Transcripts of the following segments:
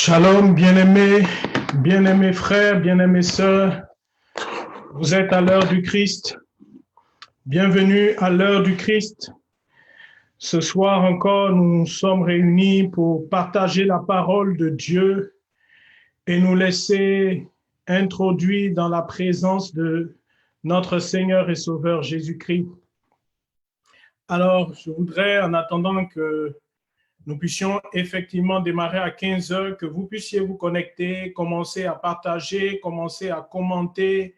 Shalom, bien-aimés frères, bien-aimés sœurs. Vous êtes à l'heure du Christ. Bienvenue à l'heure du Christ. Ce soir encore, nous sommes réunis pour partager la parole de Dieu et nous laisser introduire dans la présence de notre Seigneur et Sauveur Jésus-Christ. Alors, je voudrais, en attendant que nous puissions effectivement démarrer à 15 heures, que vous puissiez vous connecter, commencer à partager, commencer à commenter,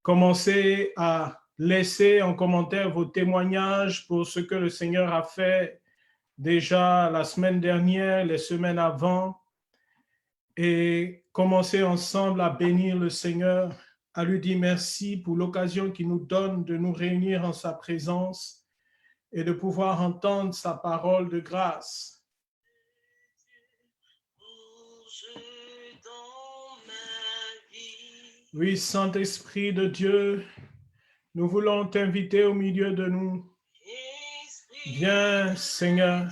commencer à laisser en commentaire vos témoignages pour ce que le Seigneur a fait déjà la semaine dernière, les semaines avant, et commencer ensemble à bénir le Seigneur, à lui dire merci pour l'occasion qu'il nous donne de nous réunir en sa présence et de pouvoir entendre sa parole de grâce. Oui, Saint-Esprit de Dieu, nous voulons t'inviter au milieu de nous. Viens, Seigneur,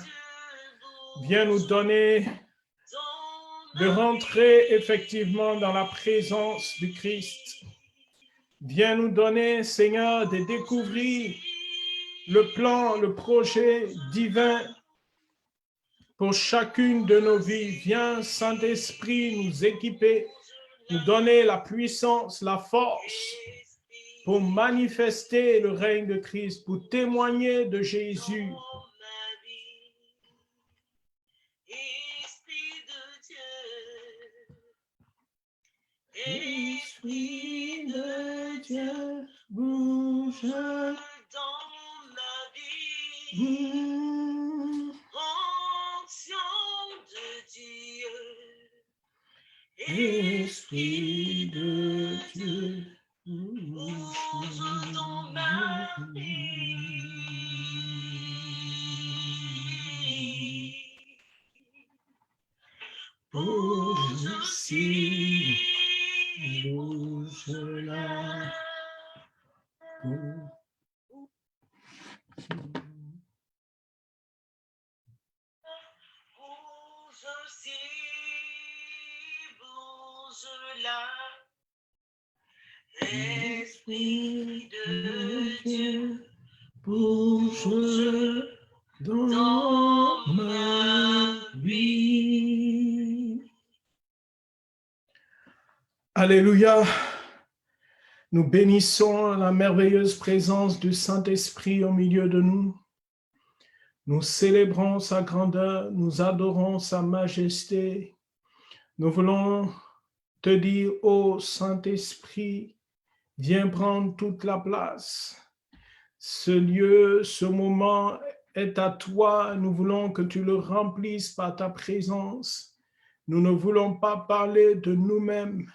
viens nous donner de rentrer effectivement dans la présence du Christ. Viens nous donner, Seigneur, de découvrir le plan, le projet divin pour chacune de nos vies. Viens, Saint-Esprit, nous équiper, nous donner la puissance, la force pour manifester le règne de Christ, pour témoigner de Jésus. Esprit de Dieu, bouge dans ma vie. Onction de Dieu. Esprit de Dieu, bouge dans ma vie. Bouge ici. Bouge là. Bouge aussi, bouge là. Esprit de Dieu, bouge dans ma vie. Alléluia. Nous bénissons la merveilleuse présence du Saint-Esprit au milieu de nous. Nous célébrons sa grandeur, nous adorons sa majesté. Nous voulons te dire, ô Saint-Esprit, viens prendre toute la place. Ce lieu, ce moment est à toi. Nous voulons que tu le remplisses par ta présence. Nous ne voulons pas parler de nous-mêmes,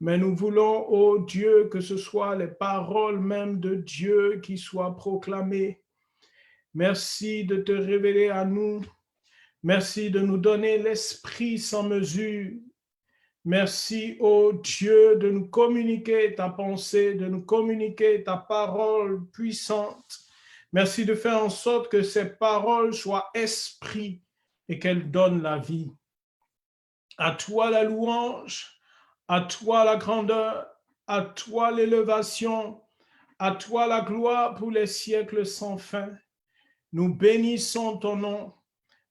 mais nous voulons, ô Dieu, que ce soit les paroles même de Dieu qui soient proclamées. Merci de te révéler à nous. Merci de nous donner l'esprit sans mesure. Merci, ô Dieu, de nous communiquer ta pensée, de nous communiquer ta parole puissante. Merci de faire en sorte que ces paroles soient esprit et qu'elles donnent la vie. À toi la louange, à toi la grandeur, à toi l'élévation, à toi la gloire pour les siècles sans fin. Nous bénissons ton nom,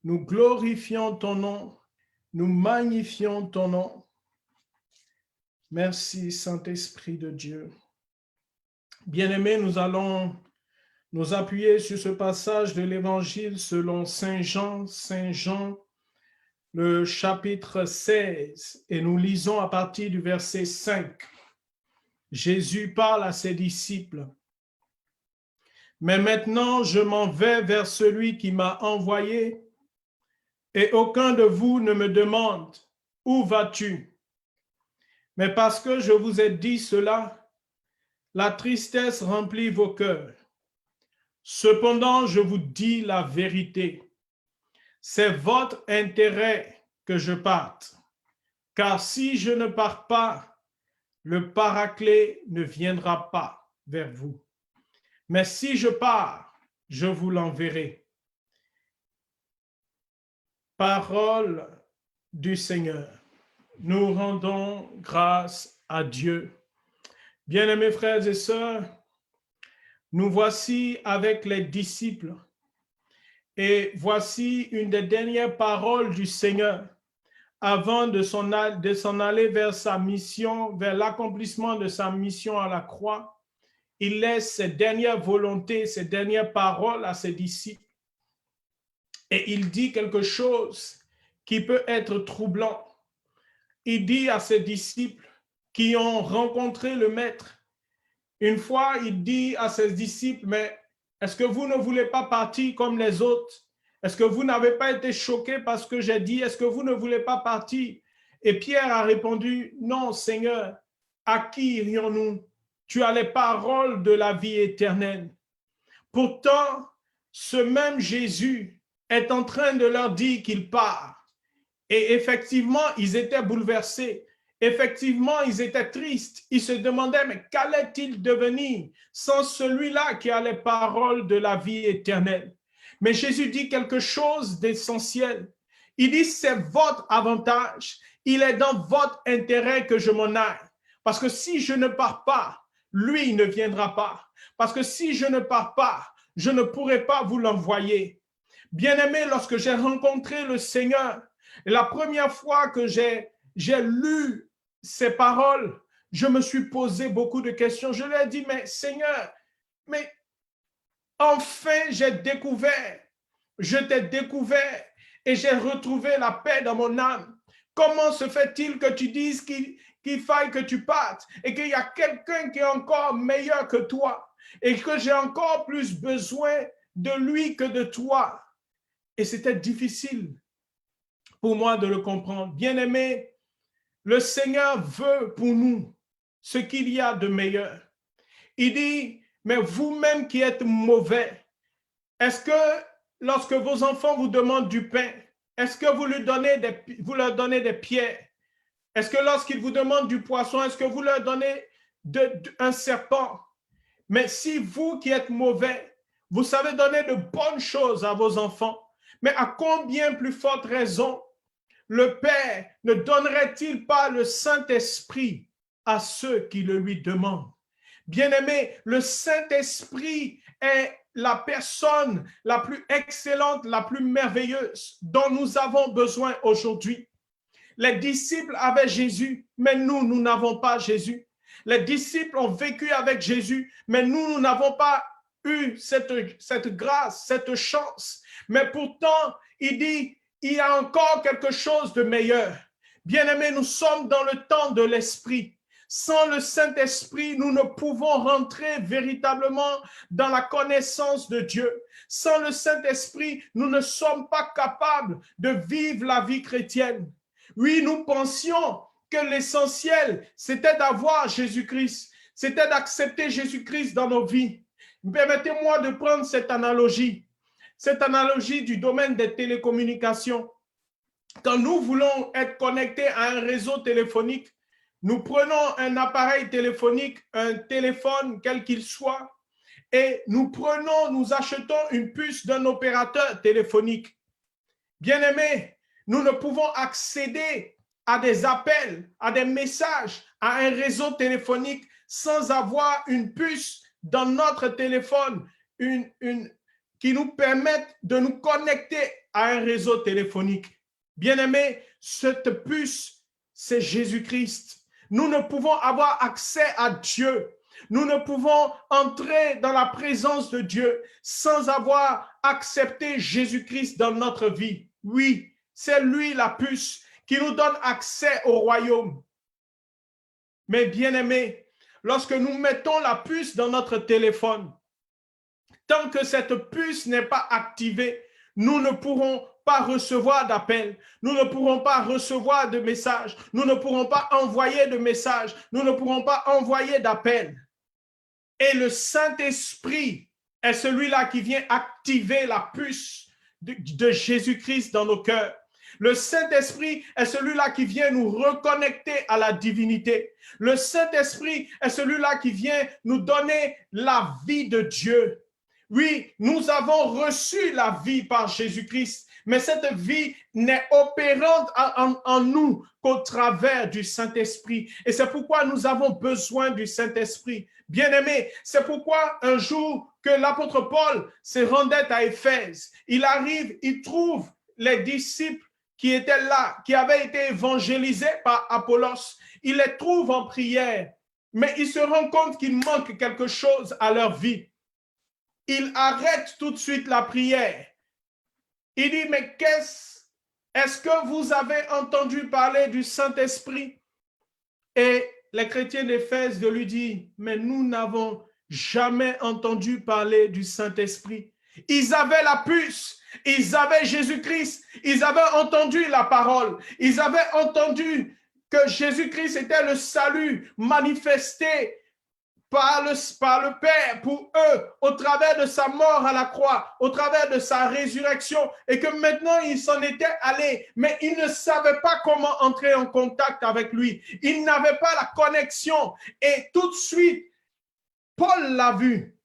nous glorifions ton nom, nous magnifions ton nom. Merci, Saint-Esprit de Dieu. Bien-aimés, nous allons nous appuyer sur ce passage de l'Évangile selon Saint Jean, le chapitre 16, et nous lisons à partir du verset 5. Jésus parle à ses disciples. Mais maintenant, je m'en vais vers celui qui m'a envoyé, et aucun de vous ne me demande, où vas-tu? Mais parce que je vous ai dit cela, la tristesse remplit vos cœurs. Cependant, je vous dis la vérité. C'est votre intérêt que je parte. Car si je ne pars pas, le Paraclet ne viendra pas vers vous. Mais si je pars, je vous l'enverrai. Parole du Seigneur. Nous rendons grâce à Dieu. Bien-aimés frères et sœurs, nous voici avec les disciples et voici une des dernières paroles du Seigneur avant de s'en aller vers sa mission, vers l'accomplissement de sa mission à la croix. Il laisse ses dernières volontés, ses dernières paroles à ses disciples. Et il dit quelque chose qui peut être troublant. Il dit à ses disciples qui ont rencontré le Maître, une fois, il dit à ses disciples, mais est-ce que vous ne voulez pas partir comme les autres? Est-ce que vous n'avez pas été choqués par ce que j'ai dit? Est-ce que vous ne voulez pas partir? Et Pierre a répondu, non, Seigneur, à qui irions-nous? Tu as les paroles de la vie éternelle. Pourtant, ce même Jésus est en train de leur dire qu'il part. Et effectivement, ils étaient bouleversés. Effectivement, ils étaient tristes. Ils se demandaient, mais qu'allait-il devenir sans celui-là qui a les paroles de la vie éternelle? Mais Jésus dit quelque chose d'essentiel. Il dit, c'est votre avantage. Il est dans votre intérêt que je m'en aille. Parce que si je ne pars pas, lui ne viendra pas. Parce que si je ne pars pas, je ne pourrai pas vous l'envoyer. Bien-aimé, lorsque j'ai rencontré le Seigneur, la première fois que j'ai lu ces paroles, je me suis posé beaucoup de questions. Je lui ai dit, mais Seigneur, mais enfin j'ai découvert, je t'ai découvert et j'ai retrouvé la paix dans mon âme. Comment se fait-il que tu dises qu'il faille que tu partes et qu'il y a quelqu'un qui est encore meilleur que toi et que j'ai encore plus besoin de lui que de toi? Et c'était difficile pour moi de le comprendre. Bien-aimé, le Seigneur veut pour nous ce qu'il y a de meilleur. Il dit, mais vous-même qui êtes mauvais, est-ce que lorsque vos enfants vous demandent du pain, est-ce que vous leur donnez des pierres? Est-ce que lorsqu'ils vous demandent du poisson, est-ce que vous leur donnez un serpent? Mais si vous qui êtes mauvais, vous savez donner de bonnes choses à vos enfants, mais à combien plus forte raison le Père ne donnerait-il pas le Saint-Esprit à ceux qui le lui demandent? Bien-aimé, le Saint-Esprit est la personne la plus excellente, la plus merveilleuse dont nous avons besoin aujourd'hui. Les disciples avaient Jésus, mais nous n'avons pas Jésus. Les disciples ont vécu avec Jésus, mais nous n'avons pas eu cette grâce, cette chance. Mais pourtant, il dit, il y a encore quelque chose de meilleur. Bien-aimés, nous sommes dans le temps de l'Esprit. Sans le Saint-Esprit, nous ne pouvons rentrer véritablement dans la connaissance de Dieu. Sans le Saint-Esprit, nous ne sommes pas capables de vivre la vie chrétienne. Oui, nous pensions que l'essentiel, c'était d'avoir Jésus-Christ, c'était d'accepter Jésus-Christ dans nos vies. Permettez-moi de prendre cette analogie du domaine des télécommunications. Quand nous voulons être connectés à un réseau téléphonique, nous prenons un appareil téléphonique, un téléphone quel qu'il soit, et nous achetons une puce d'un opérateur téléphonique. Bien-aimés, nous ne pouvons accéder à des appels, à des messages, à un réseau téléphonique sans avoir une puce dans notre téléphone, qui nous permette de nous connecter à un réseau téléphonique. Bien-aimés, cette puce, c'est Jésus-Christ. Nous ne pouvons avoir accès à Dieu. Nous ne pouvons entrer dans la présence de Dieu sans avoir accepté Jésus-Christ dans notre vie. Oui, c'est lui la puce qui nous donne accès au royaume. Mais bien-aimés, lorsque nous mettons la puce dans notre téléphone, tant que cette puce n'est pas activée, nous ne pourrons pas recevoir d'appel, nous ne pourrons pas recevoir de messages, nous ne pourrons pas envoyer de messages, nous ne pourrons pas envoyer d'appel. Et le Saint-Esprit est celui-là qui vient activer la puce de Jésus-Christ dans nos cœurs. Le Saint-Esprit est celui-là qui vient nous reconnecter à la divinité. Le Saint-Esprit est celui-là qui vient nous donner la vie de Dieu. Oui, nous avons reçu la vie par Jésus-Christ, mais cette vie n'est opérante en nous qu'au travers du Saint-Esprit. Et c'est pourquoi nous avons besoin du Saint-Esprit. Bien-aimés, c'est pourquoi un jour que l'apôtre Paul se rendait à Éphèse, il arrive, il trouve les disciples qui étaient là, qui avaient été évangélisés par Apollos. Il les trouve en prière, mais il se rend compte qu'il manque quelque chose à leur vie. Il arrête tout de suite la prière. Il dit, mais est-ce que vous avez entendu parler du Saint-Esprit? Et les chrétiens d'Éphèse lui disent, mais nous n'avons jamais entendu parler du Saint-Esprit. Ils avaient la puce, ils avaient Jésus-Christ, ils avaient entendu la parole, ils avaient entendu que Jésus-Christ était le salut manifesté par le Père pour eux, au travers de sa mort à la croix, au travers de sa résurrection, et que maintenant ils s'en étaient allés, mais ils ne savaient pas comment entrer en contact avec lui. Ils n'avaient pas la connexion. Et tout de suite, Paul l'a vu.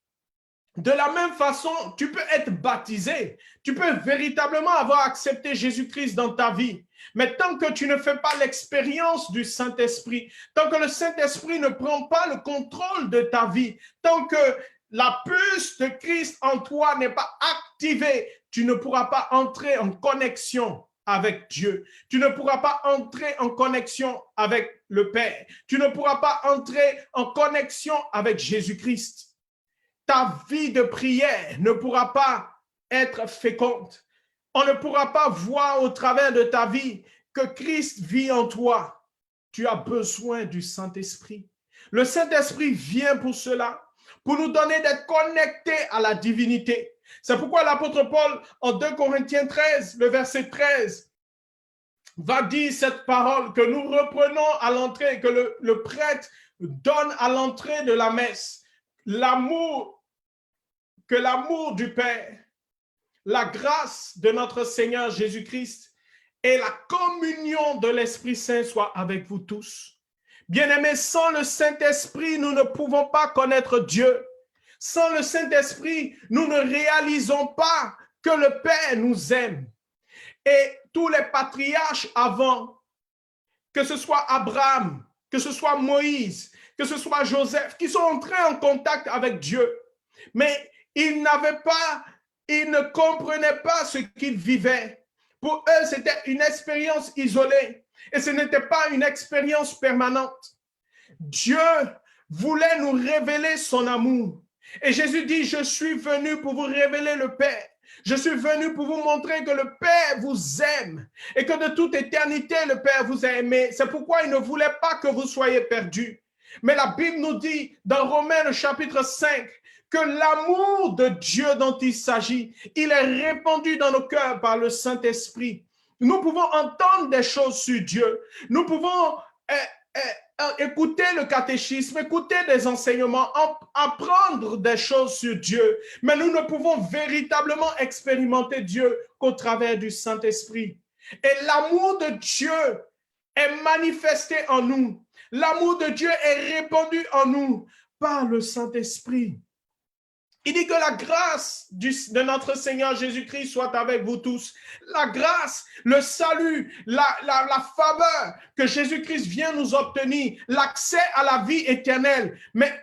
De la même façon, tu peux être baptisé, tu peux véritablement avoir accepté Jésus-Christ dans ta vie. Mais tant que tu ne fais pas l'expérience du Saint-Esprit, tant que le Saint-Esprit ne prend pas le contrôle de ta vie, tant que la puce de Christ en toi n'est pas activée, tu ne pourras pas entrer en connexion avec Dieu. Tu ne pourras pas entrer en connexion avec le Père. Tu ne pourras pas entrer en connexion avec Jésus-Christ. Ta vie de prière ne pourra pas être féconde. On ne pourra pas voir au travers de ta vie que Christ vit en toi. Tu as besoin du Saint-Esprit. Le Saint-Esprit vient pour cela, pour nous donner d'être connectés à la divinité. C'est pourquoi l'apôtre Paul, en 2 Corinthiens 13, le verset 13, va dire cette parole que nous reprenons à l'entrée, que le prêtre donne à l'entrée de la messe. Que l'amour du Père, la grâce de notre Seigneur Jésus-Christ et la communion de l'Esprit Saint soient avec vous tous. Bien-aimés, sans le Saint-Esprit, nous ne pouvons pas connaître Dieu. Sans le Saint-Esprit, nous ne réalisons pas que le Père nous aime. Et tous les patriarches avant, que ce soit Abraham, que ce soit Moïse, que ce soit Joseph, qui sont entrés en contact avec Dieu, mais ils ne comprenaient pas ce qu'ils vivaient. Pour eux, c'était une expérience isolée et ce n'était pas une expérience permanente. Dieu voulait nous révéler son amour. Et Jésus dit, je suis venu pour vous révéler le Père. Je suis venu pour vous montrer que le Père vous aime et que de toute éternité, le Père vous a aimé. C'est pourquoi il ne voulait pas que vous soyez perdus. Mais la Bible nous dit dans Romains le chapitre 5 que l'amour de Dieu dont il s'agit, il est répandu dans nos cœurs par le Saint-Esprit. Nous pouvons entendre des choses sur Dieu. Nous pouvons écouter le catéchisme, écouter des enseignements, apprendre des choses sur Dieu. Mais nous ne pouvons véritablement expérimenter Dieu qu'au travers du Saint-Esprit. Et l'amour de Dieu est manifesté en nous. L'amour de Dieu est répandu en nous par le Saint-Esprit. Il dit que la grâce de notre Seigneur Jésus-Christ soit avec vous tous. La grâce, le salut, la faveur que Jésus-Christ vient nous obtenir, l'accès à la vie éternelle. Mais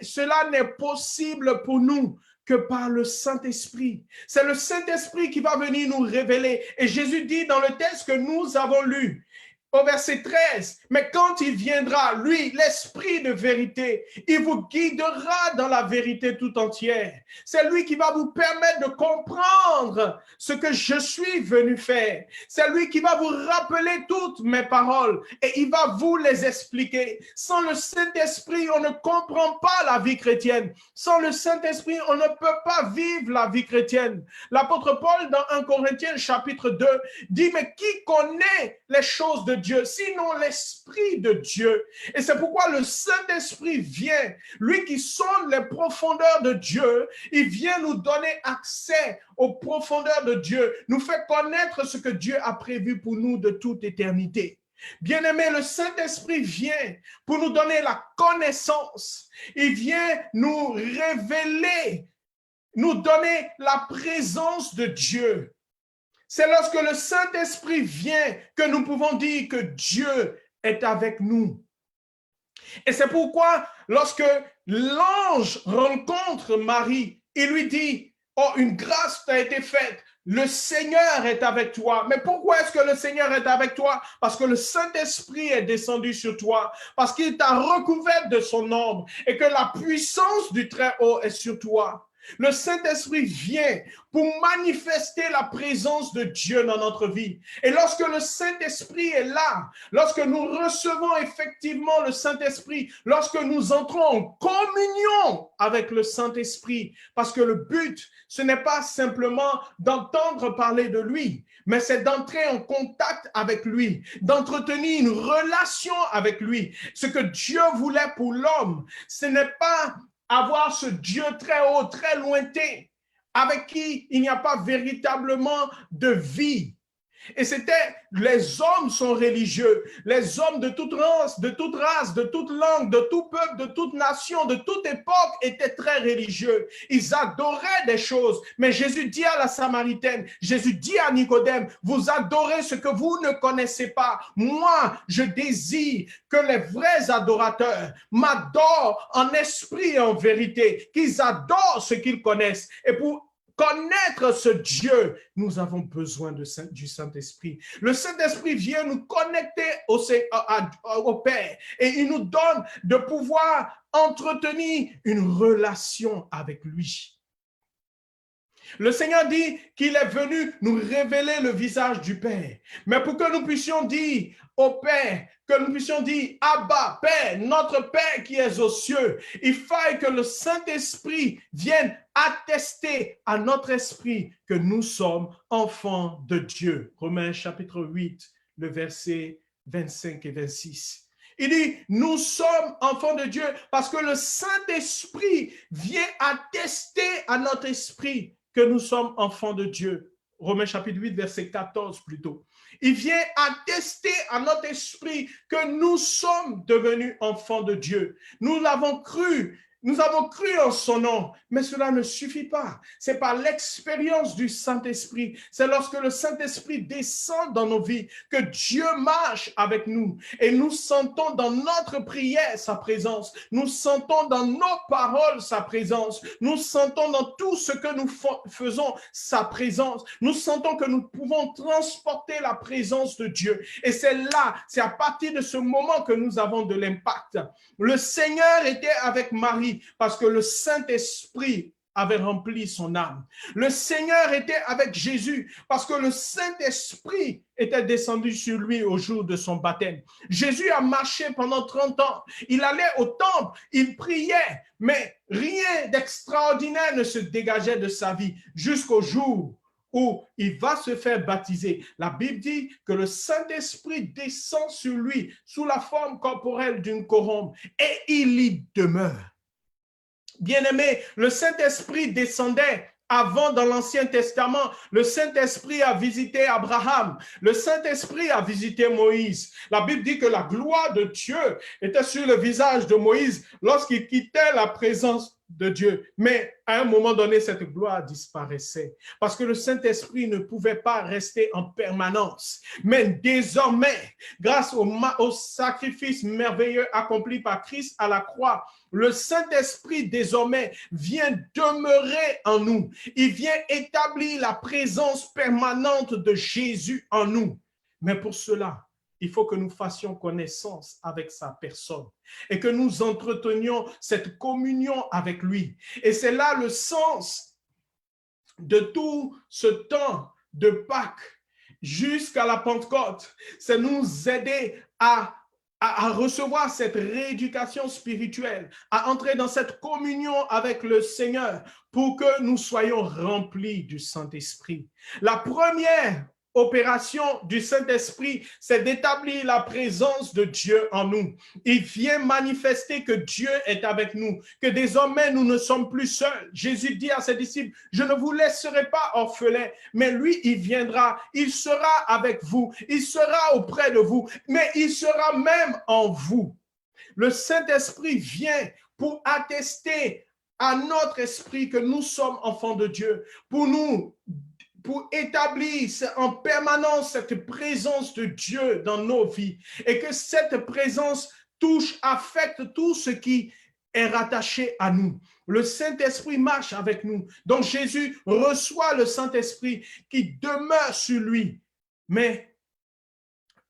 cela n'est possible pour nous que par le Saint-Esprit. C'est le Saint-Esprit qui va venir nous révéler. Et Jésus dit dans le texte que nous avons lu, au verset 13, mais quand il viendra, lui, l'Esprit de vérité, il vous guidera dans la vérité tout entière. C'est lui qui va vous permettre de comprendre ce que je suis venu faire. C'est lui qui va vous rappeler toutes mes paroles et il va vous les expliquer. Sans le Saint-Esprit, on ne comprend pas la vie chrétienne. Sans le Saint-Esprit, on ne peut pas vivre la vie chrétienne. L'apôtre Paul, dans 1 Corinthiens chapitre 2, dit, mais qui connaît les choses de Dieu, sinon l'Esprit de Dieu? Et c'est pourquoi le Saint-Esprit vient, lui qui sonde les profondeurs de Dieu, il vient nous donner accès aux profondeurs de Dieu, nous fait connaître ce que Dieu a prévu pour nous de toute éternité. Bien-aimé, le Saint-Esprit vient pour nous donner la connaissance. Il vient nous révéler nous donner la présence de Dieu. C'est lorsque le Saint-Esprit vient que nous pouvons dire que Dieu est avec nous. Et c'est pourquoi lorsque l'ange rencontre Marie, il lui dit, oh, une grâce t'a été faite, le Seigneur est avec toi. Mais pourquoi est-ce que le Seigneur est avec toi? Parce que le Saint-Esprit est descendu sur toi, parce qu'il t'a recouvert de son ombre et que la puissance du Très-Haut est sur toi. Le Saint-Esprit vient pour manifester la présence de Dieu dans notre vie. Et lorsque le Saint-Esprit est là, lorsque nous recevons effectivement le Saint-Esprit, lorsque nous entrons en communion avec le Saint-Esprit, parce que le but, ce n'est pas simplement d'entendre parler de lui, mais c'est d'entrer en contact avec lui, d'entretenir une relation avec lui. Ce que Dieu voulait pour l'homme, ce n'est pas avoir ce Dieu très haut, très lointain, avec qui il n'y a pas véritablement de vie. Et c'était, les hommes sont religieux, les hommes de toute race, de toute langue, de tout peuple, de toute nation, de toute époque étaient très religieux. Ils adoraient des choses. Mais Jésus dit à la Samaritaine, Jésus dit à Nicodème, vous adorez ce que vous ne connaissez pas. Moi, je désire que les vrais adorateurs m'adorent en esprit et en vérité, qu'ils adorent ce qu'ils connaissent. Et pour connaître ce Dieu, nous avons besoin du Saint-Esprit. Le Saint-Esprit vient nous connecter au Père et il nous donne de pouvoir entretenir une relation avec lui. Le Seigneur dit qu'il est venu nous révéler le visage du Père. Mais pour que nous puissions dire au Père, que nous puissions dire Abba, Père, notre Père qui est aux cieux, il faille que le Saint-Esprit vienne attester à notre esprit que nous sommes enfants de Dieu. Romains chapitre 8, le verset 25 et 26. Il dit, nous sommes enfants de Dieu parce que le Saint-Esprit vient attester à notre esprit que nous sommes enfants de Dieu. Romains chapitre 8, verset 14 plutôt. Il vient attester à notre esprit que nous sommes devenus enfants de Dieu. Nous l'avons cru. Nous avons cru en son nom, mais cela ne suffit pas. C'est par l'expérience du Saint-Esprit. C'est lorsque le Saint-Esprit descend dans nos vies que Dieu marche avec nous et nous sentons dans notre prière sa présence. Nous sentons dans nos paroles sa présence. Nous sentons dans tout ce que nous faisons sa présence. Nous sentons que nous pouvons transporter la présence de Dieu. Et c'est là, c'est à partir de ce moment que nous avons de l'impact. Le Seigneur était avec Marie parce que le Saint-Esprit avait rempli son âme. Le Seigneur était avec Jésus parce que le Saint-Esprit était descendu sur lui au jour de son baptême. Jésus a marché pendant 30 ans. Il allait au temple, il priait, mais rien d'extraordinaire ne se dégageait de sa vie jusqu'au jour où il va se faire baptiser. La Bible dit que le Saint-Esprit descend sur lui sous la forme corporelle d'une colombe et il y demeure. Bien-aimé, le Saint-Esprit descendait avant dans l'Ancien Testament. Le Saint-Esprit a visité Abraham. Le Saint-Esprit a visité Moïse. La Bible dit que la gloire de Dieu était sur le visage de Moïse lorsqu'il quittait la présence de Dieu. Mais à un moment donné, cette gloire disparaissait parce que le Saint-Esprit ne pouvait pas rester en permanence. Mais désormais, grâce au sacrifice merveilleux accompli par Christ à la croix, le Saint-Esprit désormais vient demeurer en nous. Il vient établir la présence permanente de Jésus en nous. Mais pour cela, il faut que nous fassions connaissance avec sa personne et que nous entretenions cette communion avec lui. Et c'est là le sens de tout ce temps de Pâques jusqu'à la Pentecôte. C'est nous aider à recevoir cette rééducation spirituelle, à entrer dans cette communion avec le Seigneur pour que nous soyons remplis du Saint-Esprit. La première opération du Saint-Esprit, c'est d'établir la présence de Dieu en nous. Il vient manifester que Dieu est avec nous, que désormais nous ne sommes plus seuls. Jésus dit à ses disciples, je ne vous laisserai pas orphelins, mais lui, il viendra, il sera avec vous, il sera auprès de vous, mais il sera même en vous. Le Saint-Esprit vient pour attester à notre esprit que nous sommes enfants de Dieu, pour établir en permanence cette présence de Dieu dans nos vies et que cette présence touche, affecte tout ce qui est rattaché à nous. Le Saint-Esprit marche avec nous. Donc Jésus reçoit le Saint-Esprit qui demeure sur lui. Mais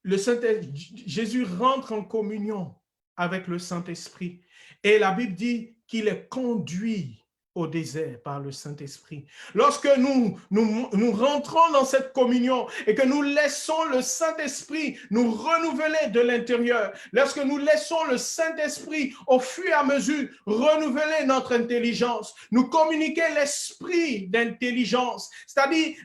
Jésus rentre en communion avec le Saint-Esprit. Et la Bible dit qu'il est conduit au désert par le Saint-Esprit. Lorsque nous rentrons dans cette communion et que nous laissons le Saint-Esprit nous renouveler de l'intérieur, lorsque nous laissons le Saint-Esprit au fur et à mesure renouveler notre intelligence, nous communiquer l'esprit d'intelligence, c'est-à-dire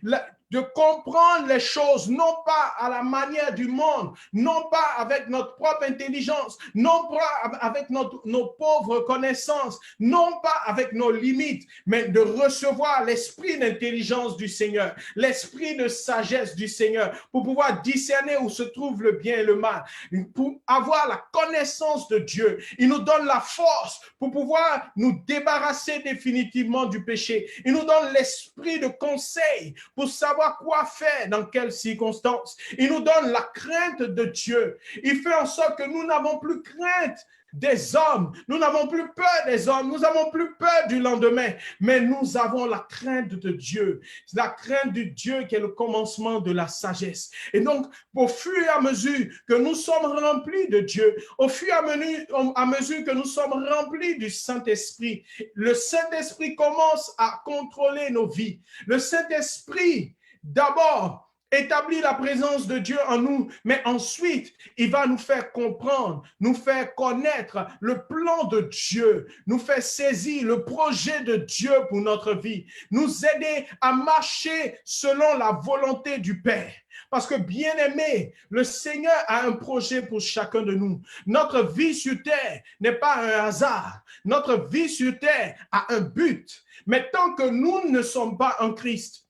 de comprendre les choses, non pas à la manière du monde, non pas avec notre propre intelligence, non pas avec nos pauvres connaissances, non pas avec nos limites, mais de recevoir l'esprit d'intelligence du Seigneur, l'esprit de sagesse du Seigneur, pour pouvoir discerner où se trouve le bien et le mal, pour avoir la connaissance de Dieu. Il nous donne la force pour pouvoir nous débarrasser définitivement du péché. Il nous donne l'esprit de conseil pour savoir quoi faire, dans quelles circonstances. Il nous donne la crainte de Dieu. Il fait en sorte que nous n'avons plus crainte des hommes. Nous n'avons plus peur des hommes. Nous n'avons plus peur du lendemain. Mais nous avons la crainte de Dieu. La crainte de Dieu qui est le commencement de la sagesse. Et donc, au fur et à mesure que nous sommes remplis de Dieu, au fur et à mesure que nous sommes remplis du Saint-Esprit, le Saint-Esprit commence à contrôler nos vies. Le Saint-Esprit d'abord établit la présence de Dieu en nous, mais ensuite, il va nous faire comprendre, nous faire connaître le plan de Dieu, nous faire saisir le projet de Dieu pour notre vie, nous aider à marcher selon la volonté du Père. Parce que, bien aimé, le Seigneur a un projet pour chacun de nous. Notre vie sur terre n'est pas un hasard. Notre vie sur terre a un but. Mais tant que nous ne sommes pas en Christ,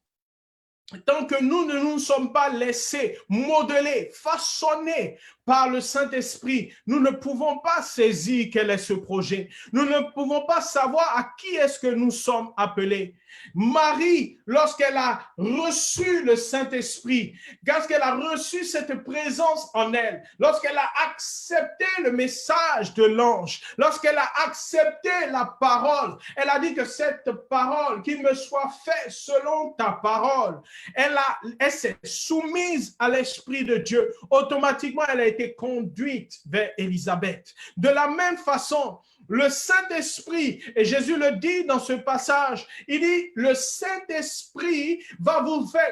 tant que nous ne nous sommes pas laissés modeler, façonner par le Saint-Esprit, nous ne pouvons pas saisir quel est ce projet. Nous ne pouvons pas savoir à qui est-ce que nous sommes appelés. Marie, lorsqu'elle a reçu le Saint-Esprit, lorsqu'elle a reçu cette présence en elle, lorsqu'elle a accepté le message de l'ange, lorsqu'elle a accepté la parole, elle a dit que cette parole, qu'il me soit fait selon ta parole, elle s'est soumise à l'Esprit de Dieu. Automatiquement, elle a été conduite vers Élisabeth. De la même façon, le Saint-Esprit, et Jésus le dit dans ce passage, il dit, le Saint-Esprit va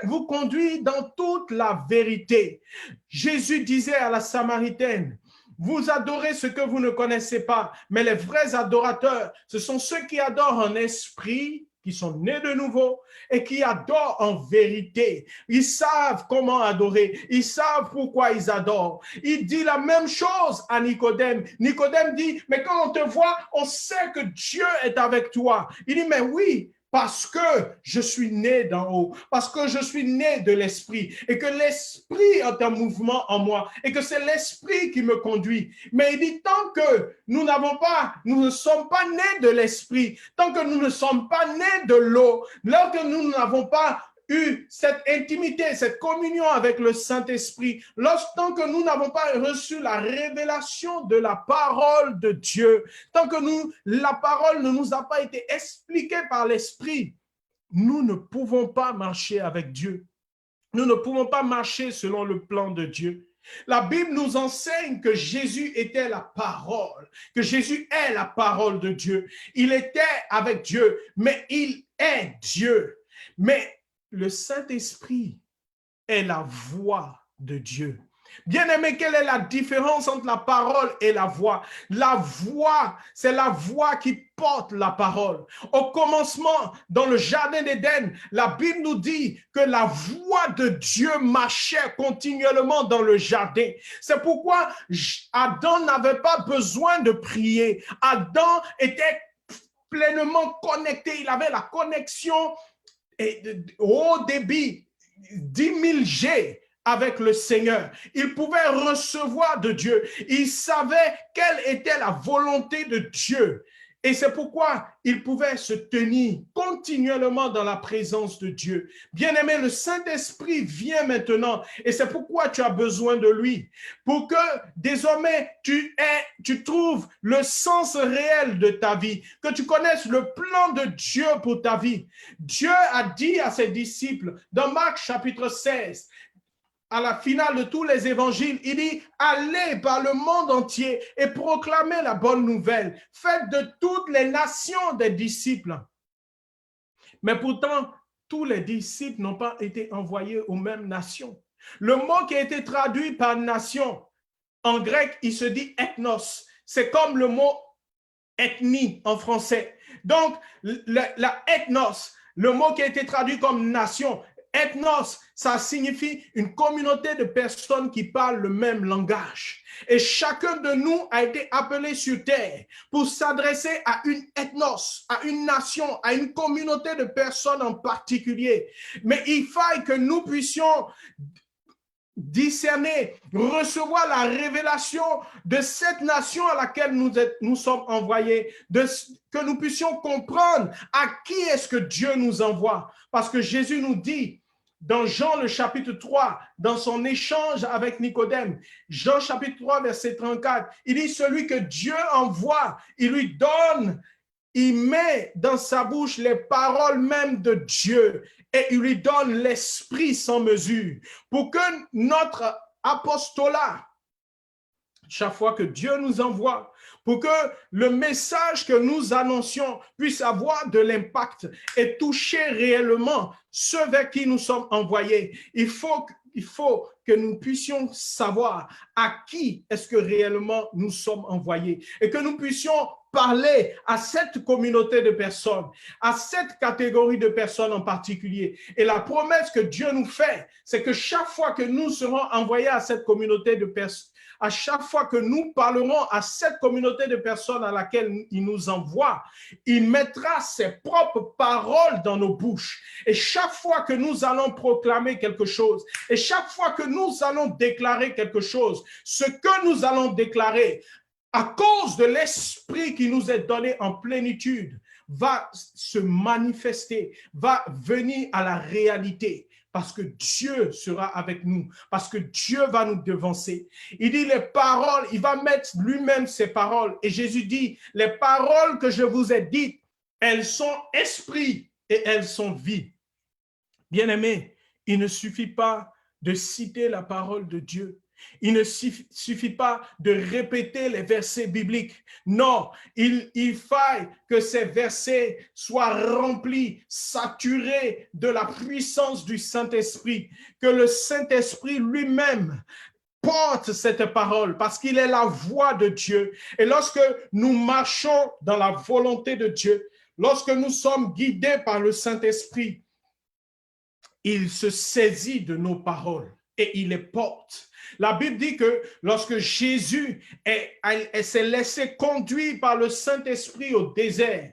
vous conduire dans toute la vérité. Jésus disait à la Samaritaine, vous adorez ce que vous ne connaissez pas, mais les vrais adorateurs, ce sont ceux qui adorent en esprit, qui sont nés de nouveau et qui adorent en vérité. Ils savent comment adorer. Ils savent pourquoi ils adorent. Il dit la même chose à Nicodème. Nicodème dit, mais quand on te voit, on sait que Dieu est avec toi. Il dit, mais oui, parce que je suis né d'en haut, parce que je suis né de l'Esprit, et que l'Esprit est un mouvement en moi, et que c'est l'Esprit qui me conduit. Mais il dit, tant que nous ne sommes pas nés de l'Esprit, tant que nous ne sommes pas nés de l'eau, lorsque nous n'avons pas eu cette intimité, cette communion avec le Saint-Esprit, tant que nous n'avons pas reçu la révélation de la parole de Dieu, tant que la parole ne nous a pas été expliquée par l'Esprit, nous ne pouvons pas marcher avec Dieu. Nous ne pouvons pas marcher selon le plan de Dieu. La Bible nous enseigne que Jésus était la parole, que Jésus est la parole de Dieu. Il était avec Dieu, mais il est Dieu. Mais le Saint-Esprit est la voix de Dieu. Bien-aimé, quelle est la différence entre la parole et la voix? La voix, c'est la voix qui porte la parole. Au commencement, dans le jardin d'Éden, la Bible nous dit que la voix de Dieu marchait continuellement dans le jardin. C'est pourquoi Adam n'avait pas besoin de prier. Adam était pleinement connecté. Il avait la connexion haut débit, 10 000 G avec le Seigneur. Il pouvait recevoir de Dieu. Il savait quelle était la volonté de Dieu. Et c'est pourquoi il pouvait se tenir continuellement dans la présence de Dieu. Bien-aimé, le Saint-Esprit vient maintenant et c'est pourquoi tu as besoin de lui. Pour que désormais tu trouves le sens réel de ta vie, que tu connaisses le plan de Dieu pour ta vie. Dieu a dit à ses disciples dans Marc chapitre 16, à la finale de tous les évangiles, il dit, allez par le monde entier et proclamez la bonne nouvelle. Faites de toutes les nations des disciples. Mais pourtant, tous les disciples n'ont pas été envoyés aux mêmes nations. Le mot qui a été traduit par nation, en grec, il se dit ethnos. C'est comme le mot ethnie en français. Donc, la ethnos, le mot qui a été traduit comme nation, ethnos, ça signifie une communauté de personnes qui parlent le même langage. Et chacun de nous a été appelé sur terre pour s'adresser à une ethnos, à une nation, à une communauté de personnes en particulier. Mais il faille que nous puissions discerner, recevoir la révélation de cette nation à laquelle nous sommes envoyés, que nous puissions comprendre à qui est-ce que Dieu nous envoie. Parce que Jésus nous dit, dans Jean le chapitre 3, dans son échange avec Nicodème, Jean chapitre 3, verset 34, il dit, celui que Dieu envoie, il lui donne, il met dans sa bouche les paroles même de Dieu et il lui donne l'esprit sans mesure pour que notre apostolat, chaque fois que Dieu nous envoie, pour que le message que nous annoncions puisse avoir de l'impact et toucher réellement ceux vers qui nous sommes envoyés. Il faut que nous puissions savoir à qui est-ce que réellement nous sommes envoyés et que nous puissions parler à cette communauté de personnes, à cette catégorie de personnes en particulier. Et la promesse que Dieu nous fait, c'est que chaque fois que nous serons envoyés à cette communauté de personnes, à chaque fois que nous parlerons à cette communauté de personnes à laquelle il nous envoie, il mettra ses propres paroles dans nos bouches. Et chaque fois que nous allons proclamer quelque chose, et chaque fois que nous allons déclarer quelque chose, ce que nous allons déclarer, à cause de l'esprit qui nous est donné en plénitude, va se manifester, va venir à la réalité. Parce que Dieu sera avec nous, parce que Dieu va nous devancer. Il dit les paroles, il va mettre lui-même ses paroles. Et Jésus dit, les paroles que je vous ai dites, elles sont esprit et elles sont vie. Bien-aimés, il ne suffit pas de citer la parole de Dieu. Il ne suffit pas de répéter les versets bibliques. Non, il faille que ces versets soient remplis, saturés de la puissance du Saint-Esprit, que le Saint-Esprit lui-même porte cette parole parce qu'il est la voix de Dieu. Et lorsque nous marchons dans la volonté de Dieu, lorsque nous sommes guidés par le Saint-Esprit, il se saisit de nos paroles et il les porte. La Bible dit que lorsque Jésus s'est laissé conduire par le Saint-Esprit au désert,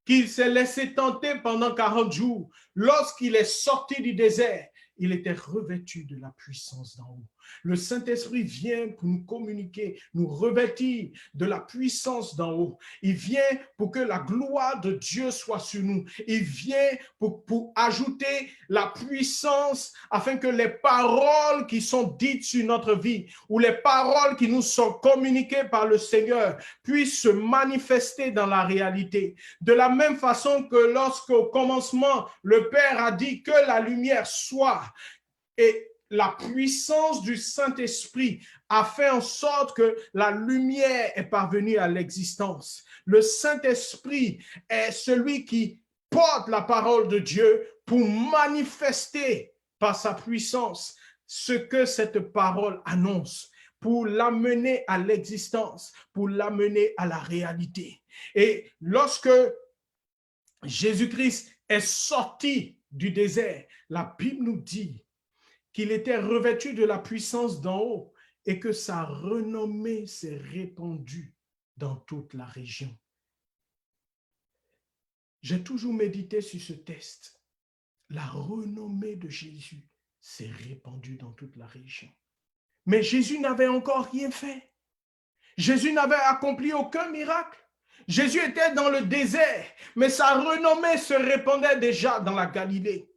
qu'il s'est laissé tenter pendant 40 jours, lorsqu'il est sorti du désert, il était revêtu de la puissance d'en haut. Le Saint-Esprit vient pour nous communiquer, nous revêtir de la puissance d'en haut. Il vient pour que la gloire de Dieu soit sur nous. Il vient pour ajouter la puissance afin que les paroles qui sont dites sur notre vie ou les paroles qui nous sont communiquées par le Seigneur puissent se manifester dans la réalité. De la même façon que lorsqu'au commencement, le Père a dit que la lumière soit, et la puissance du Saint-Esprit a fait en sorte que la lumière est parvenue à l'existence. Le Saint-Esprit est celui qui porte la parole de Dieu pour manifester par sa puissance ce que cette parole annonce, pour l'amener à l'existence, pour l'amener à la réalité. Et lorsque Jésus-Christ est sorti du désert, la Bible nous dit qu'il était revêtu de la puissance d'en haut et que sa renommée s'est répandue dans toute la région. J'ai toujours médité sur ce texte. La renommée de Jésus s'est répandue dans toute la région. Mais Jésus n'avait encore rien fait. Jésus n'avait accompli aucun miracle. Jésus était dans le désert, mais sa renommée se répandait déjà dans la Galilée.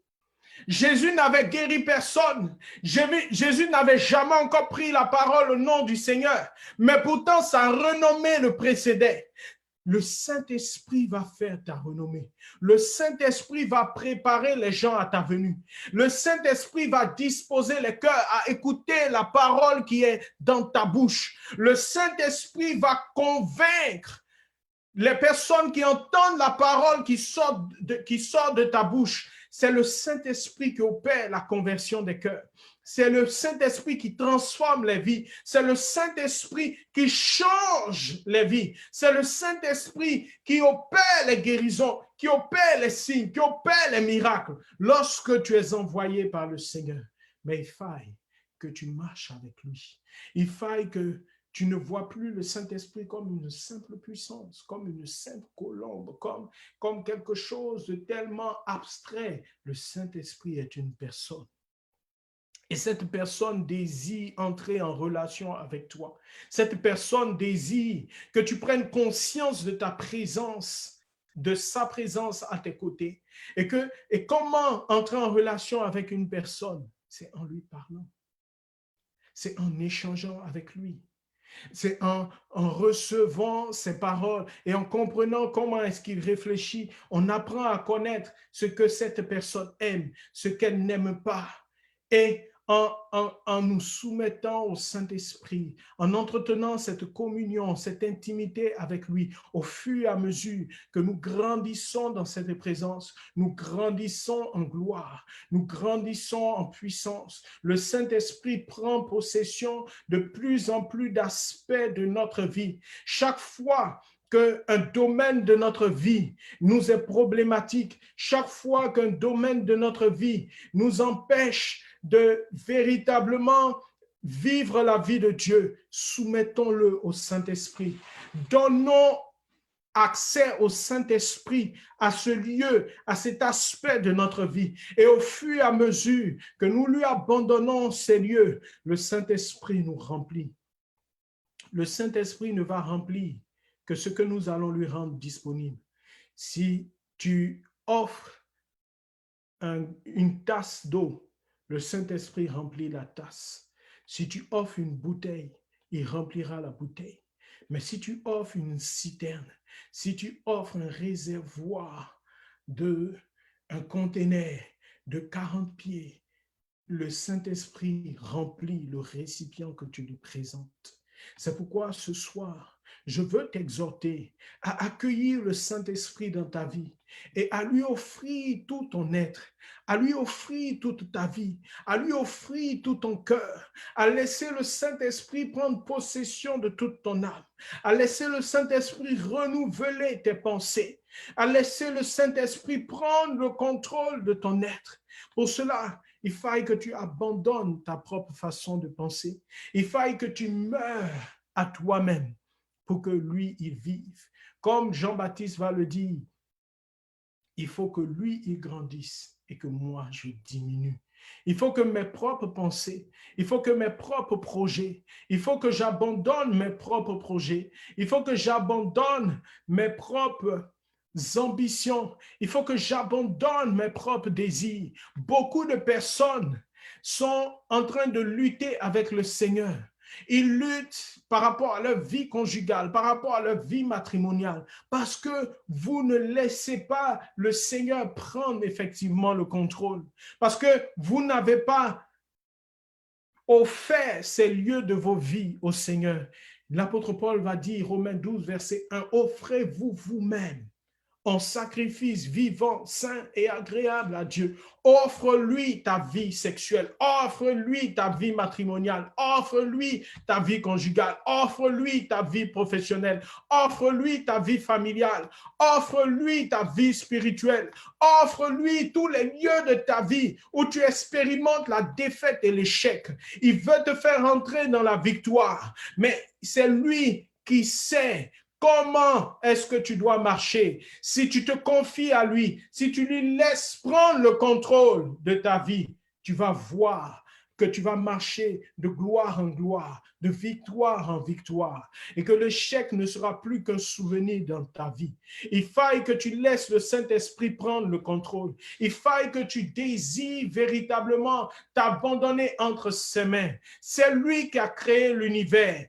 Jésus n'avait guéri personne. Jésus n'avait jamais encore pris la parole au nom du Seigneur. Mais pourtant, sa renommée le précédait. Le Saint-Esprit va faire ta renommée. Le Saint-Esprit va préparer les gens à ta venue. Le Saint-Esprit va disposer les cœurs à écouter la parole qui est dans ta bouche. Le Saint-Esprit va convaincre les personnes qui entendent la parole qui sort de ta bouche. C'est le Saint-Esprit qui opère la conversion des cœurs. C'est le Saint-Esprit qui transforme les vies. C'est le Saint-Esprit qui change les vies. C'est le Saint-Esprit qui opère les guérisons, qui opère les signes, qui opère les miracles lorsque tu es envoyé par le Seigneur. Mais il faille que tu marches avec lui. Il faille que tu ne vois plus le Saint-Esprit comme une simple puissance, comme une simple colombe, comme quelque chose de tellement abstrait. Le Saint-Esprit est une personne. Et cette personne désire entrer en relation avec toi. Cette personne désire que tu prennes conscience de ta présence, de sa présence à tes côtés. Et comment entrer en relation avec une personne? C'est en lui parlant. C'est en échangeant avec lui. C'est en recevant ses paroles et en comprenant comment est-ce qu'il réfléchit. On apprend à connaître ce que cette personne aime, ce qu'elle n'aime pas. Et en nous soumettant au Saint-Esprit, en entretenant cette communion, cette intimité avec lui, au fur et à mesure que nous grandissons dans cette présence, nous grandissons en gloire, nous grandissons en puissance. Le Saint-Esprit prend possession de plus en plus d'aspects de notre vie. Chaque fois qu'un domaine de notre vie nous est problématique, chaque fois qu'un domaine de notre vie nous empêche de véritablement vivre la vie de Dieu, soumettons-le au Saint-Esprit. Donnons accès au Saint-Esprit, à ce lieu, à cet aspect de notre vie. Et au fur et à mesure que nous lui abandonnons ces lieux, le Saint-Esprit nous remplit. Le Saint-Esprit ne va remplir que ce que nous allons lui rendre disponible. Si tu offres une tasse d'eau, le Saint-Esprit remplit la tasse. Si tu offres une bouteille, il remplira la bouteille. Mais si tu offres une citerne, si tu offres un réservoir un conteneur de 40 pieds, le Saint-Esprit remplit le récipient que tu lui présentes. C'est pourquoi ce soir, je veux t'exhorter à accueillir le Saint-Esprit dans ta vie et à lui offrir tout ton être, à lui offrir toute ta vie, à lui offrir tout ton cœur, à laisser le Saint-Esprit prendre possession de toute ton âme, à laisser le Saint-Esprit renouveler tes pensées, à laisser le Saint-Esprit prendre le contrôle de ton être. Pour cela, il faille que tu abandonnes ta propre façon de penser. Il faille que tu meurs à toi-même pour que lui, il vive. Comme Jean-Baptiste va le dire, il faut que lui, il grandisse et que moi, je diminue. Il faut que mes propres pensées, il faut que mes propres projets, il faut que j'abandonne mes propres projets, il faut que j'abandonne mes propres ambitions, il faut que j'abandonne mes propres désirs. Beaucoup de personnes sont en train de lutter avec le Seigneur. Ils luttent par rapport à leur vie conjugale, par rapport à leur vie matrimoniale, parce que vous ne laissez pas le Seigneur prendre effectivement le contrôle, parce que vous n'avez pas offert ces lieux de vos vies au Seigneur. L'apôtre Paul va dire, Romains 12, verset 1, offrez-vous vous-même en sacrifice vivant, saint et agréable à Dieu. Offre-lui ta vie sexuelle, offre-lui ta vie matrimoniale, offre-lui ta vie conjugale, offre-lui ta vie professionnelle, offre-lui ta vie familiale, offre-lui ta vie spirituelle, offre-lui tous les lieux de ta vie où tu expérimentes la défaite et l'échec. Il veut te faire entrer dans la victoire, mais c'est lui qui sait comment est-ce que tu dois marcher. Si tu te confies à lui, si tu lui laisses prendre le contrôle de ta vie, tu vas voir que tu vas marcher de gloire en gloire, de victoire en victoire, et que l'échec ne sera plus qu'un souvenir dans ta vie. Il faille que tu laisses le Saint-Esprit prendre le contrôle. Il faille que tu désires véritablement t'abandonner entre ses mains. C'est lui qui a créé l'univers.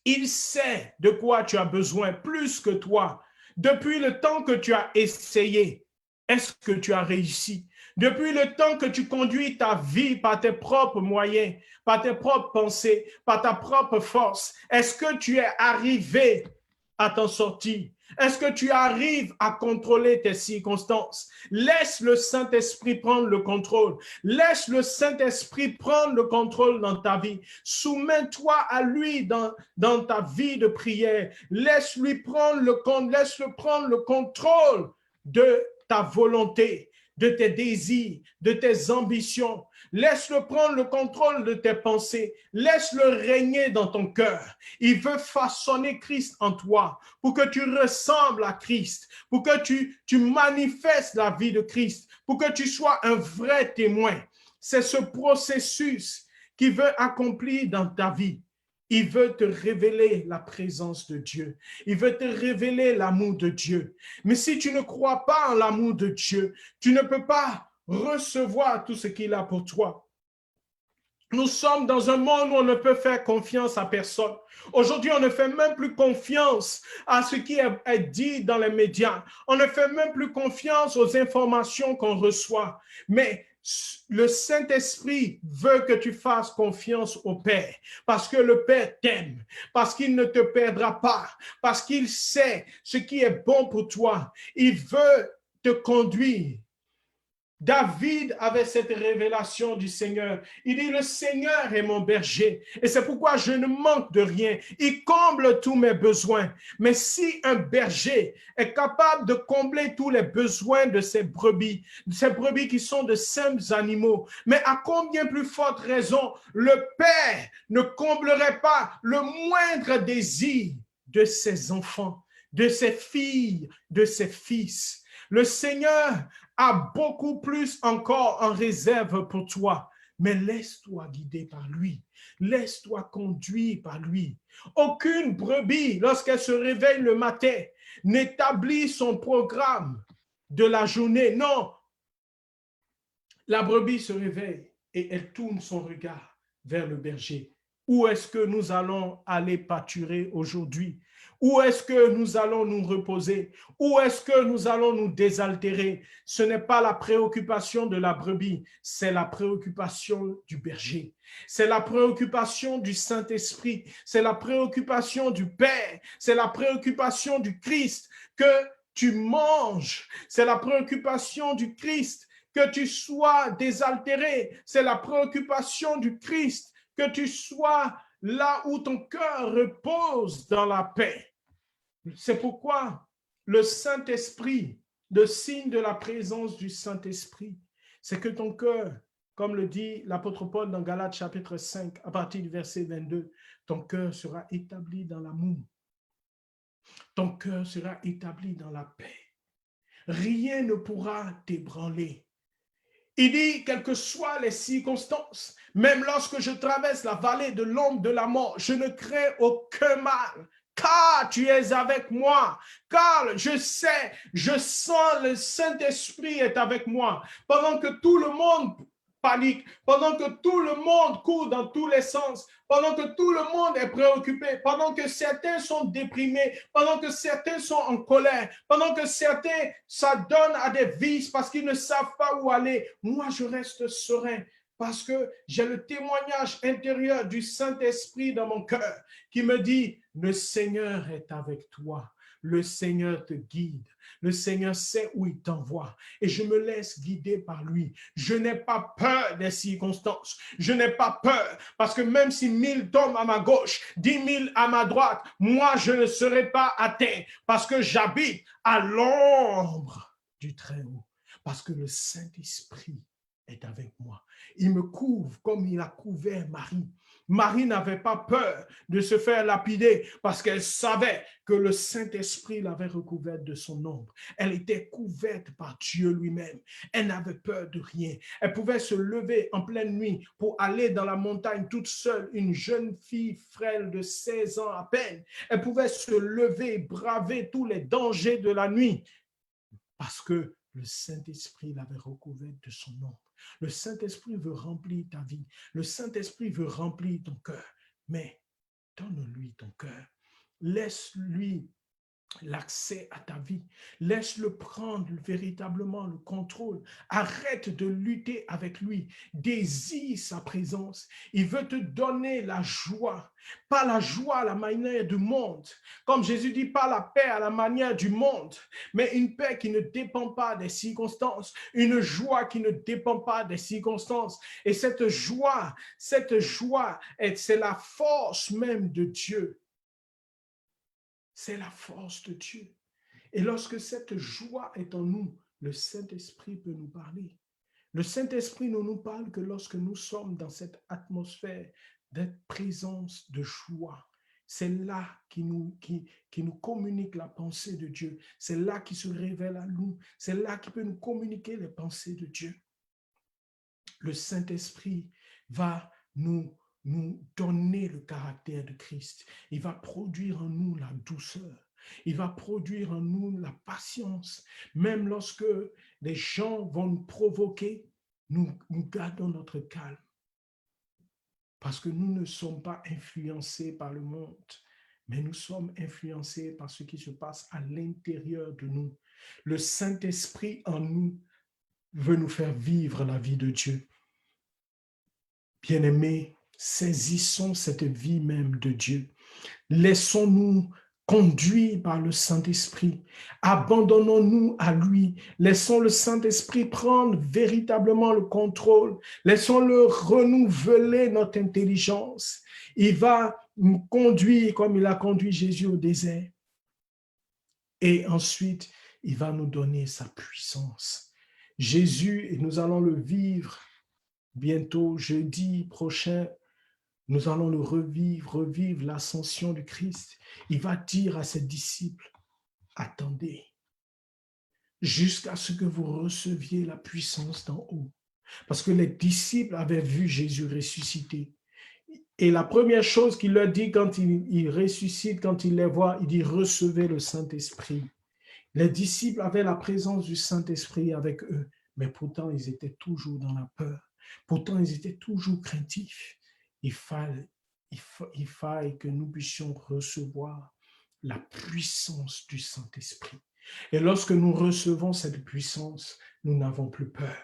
Il sait de quoi tu as besoin plus que toi. Depuis le temps que tu as essayé, est-ce que tu as réussi? Depuis le temps que tu conduis ta vie par tes propres moyens, par tes propres pensées, par ta propre force, est-ce que tu es arrivé à t'en sortir? Est-ce que tu arrives à contrôler tes circonstances? Laisse le Saint-Esprit prendre le contrôle. Laisse le Saint-Esprit prendre le contrôle dans ta vie. Soumets-toi à lui dans ta vie de prière. Laisse-le prendre le contrôle de ta volonté, de tes désirs, de tes ambitions. Laisse-le prendre le contrôle de tes pensées. Laisse-le régner dans ton cœur. Il veut façonner Christ en toi pour que tu ressembles à Christ, pour que tu manifestes la vie de Christ, pour que tu sois un vrai témoin. C'est ce processus qu'il veut accomplir dans ta vie. Il veut te révéler la présence de Dieu. Il veut te révéler l'amour de Dieu. Mais si tu ne crois pas en l'amour de Dieu, tu ne peux pas recevoir tout ce qu'il a pour toi. Nous sommes dans un monde où on ne peut faire confiance à personne. Aujourd'hui, on ne fait même plus confiance à ce qui est dit dans les médias. On ne fait même plus confiance aux informations qu'on reçoit. Mais le Saint-Esprit veut que tu fasses confiance au Père, parce que le Père t'aime, parce qu'il ne te perdra pas, parce qu'il sait ce qui est bon pour toi. Il veut te conduire. David avait cette révélation du Seigneur. Il dit, le Seigneur est mon berger et c'est pourquoi je ne manque de rien. Il comble tous mes besoins. Mais si un berger est capable de combler tous les besoins de ces brebis qui sont de simples animaux, mais à combien plus forte raison le Père ne comblerait pas le moindre désir de ses enfants, de ses filles, de ses fils. Le Seigneur a beaucoup plus encore en réserve pour toi. Mais laisse-toi guider par lui. Laisse-toi conduire par lui. Aucune brebis, lorsqu'elle se réveille le matin, n'établit son programme de la journée. Non, la brebis se réveille et elle tourne son regard vers le berger. Où est-ce que nous allons aller pâturer aujourd'hui? Où est-ce que nous allons nous reposer? Où est-ce que nous allons nous désaltérer? Ce n'est pas la préoccupation de la brebis, c'est la préoccupation du berger. C'est la préoccupation du Saint-Esprit, c'est la préoccupation du Père, c'est la préoccupation du Christ que tu manges, c'est la préoccupation du Christ que tu sois désaltéré, c'est la préoccupation du Christ que tu sois là où ton cœur repose dans la paix. C'est pourquoi le Saint-Esprit, le signe de la présence du Saint-Esprit, c'est que ton cœur, comme le dit l'apôtre Paul dans Galates chapitre 5, à partir du verset 22, ton cœur sera établi dans l'amour. Ton cœur sera établi dans la paix. Rien ne pourra t'ébranler. Il dit, quelles que soient les circonstances, même lorsque je traverse la vallée de l'ombre de la mort, je ne crains aucun mal, car tu es avec moi, car je sais, je sens le Saint-Esprit est avec moi, pendant que tout le monde panique, pendant que tout le monde court dans tous les sens, pendant que tout le monde est préoccupé, pendant que certains sont déprimés, pendant que certains sont en colère, pendant que certains s'adonnent à des vices parce qu'ils ne savent pas où aller, moi je reste serein parce que j'ai le témoignage intérieur du Saint-Esprit dans mon cœur qui me dit, le Seigneur est avec toi. Le Seigneur te guide. Le Seigneur sait où il t'envoie. Et je me laisse guider par lui. Je n'ai pas peur des circonstances. Je n'ai pas peur. Parce que même si 1000 tombent à ma gauche, 10 000 à ma droite, moi, je ne serai pas atteint. Parce que j'habite à l'ombre du Très-Haut. Parce que le Saint-Esprit est avec moi. Il me couvre comme il a couvert Marie. Marie n'avait pas peur de se faire lapider parce qu'elle savait que le Saint-Esprit l'avait recouverte de son ombre. Elle était couverte par Dieu lui-même. Elle n'avait peur de rien. Elle pouvait se lever en pleine nuit pour aller dans la montagne toute seule, une jeune fille frêle de 16 ans à peine. Elle pouvait se lever, braver tous les dangers de la nuit parce que le Saint-Esprit l'avait recouverte de son ombre. Le Saint-Esprit veut remplir ta vie. Le Saint-Esprit veut remplir ton cœur. Mais donne-lui ton cœur. Laisse-lui l'accès à ta vie. Laisse-le prendre véritablement le contrôle. Arrête de lutter avec lui. Désire sa présence. Il veut te donner la joie. Pas la joie à la manière du monde. Comme Jésus dit, pas la paix à la manière du monde, mais une paix qui ne dépend pas des circonstances. Une joie qui ne dépend pas des circonstances. Et cette joie, c'est la force même de Dieu. C'est la force de Dieu. Et lorsque cette joie est en nous, le Saint-Esprit peut nous parler. Le Saint-Esprit ne nous parle que lorsque nous sommes dans cette atmosphère de présence de joie. C'est là qui nous communique la pensée de Dieu. C'est là qui se révèle à nous. C'est là qui peut nous communiquer les pensées de Dieu. Le Saint-Esprit va nous donner le caractère de Christ. Il va produire en nous la douceur. Il va produire en nous la patience. Même lorsque les gens vont nous provoquer, nous gardons notre calme. Parce que nous ne sommes pas influencés par le monde, mais nous sommes influencés par ce qui se passe à l'intérieur de nous. Le Saint-Esprit en nous veut nous faire vivre la vie de Dieu. Bien-aimés, saisissons cette vie même de Dieu. Laissons-nous conduire par le Saint-Esprit. Abandonnons-nous à lui. Laissons le Saint-Esprit prendre véritablement le contrôle. Laissons-le renouveler notre intelligence. Il va nous conduire comme il a conduit Jésus au désert. Et ensuite, il va nous donner sa puissance. Jésus, et nous allons le vivre bientôt, jeudi prochain, nous allons le revivre l'ascension du Christ. Il va dire à ses disciples, attendez, jusqu'à ce que vous receviez la puissance d'en haut. Parce que les disciples avaient vu Jésus ressusciter. Et la première chose qu'il leur dit quand il ressuscite, quand il les voit, il dit, recevez le Saint-Esprit. Les disciples avaient la présence du Saint-Esprit avec eux, mais pourtant ils étaient toujours dans la peur. Pourtant ils étaient toujours craintifs. Il faille que nous puissions recevoir la puissance du Saint-Esprit. Et lorsque nous recevons cette puissance, nous n'avons plus peur.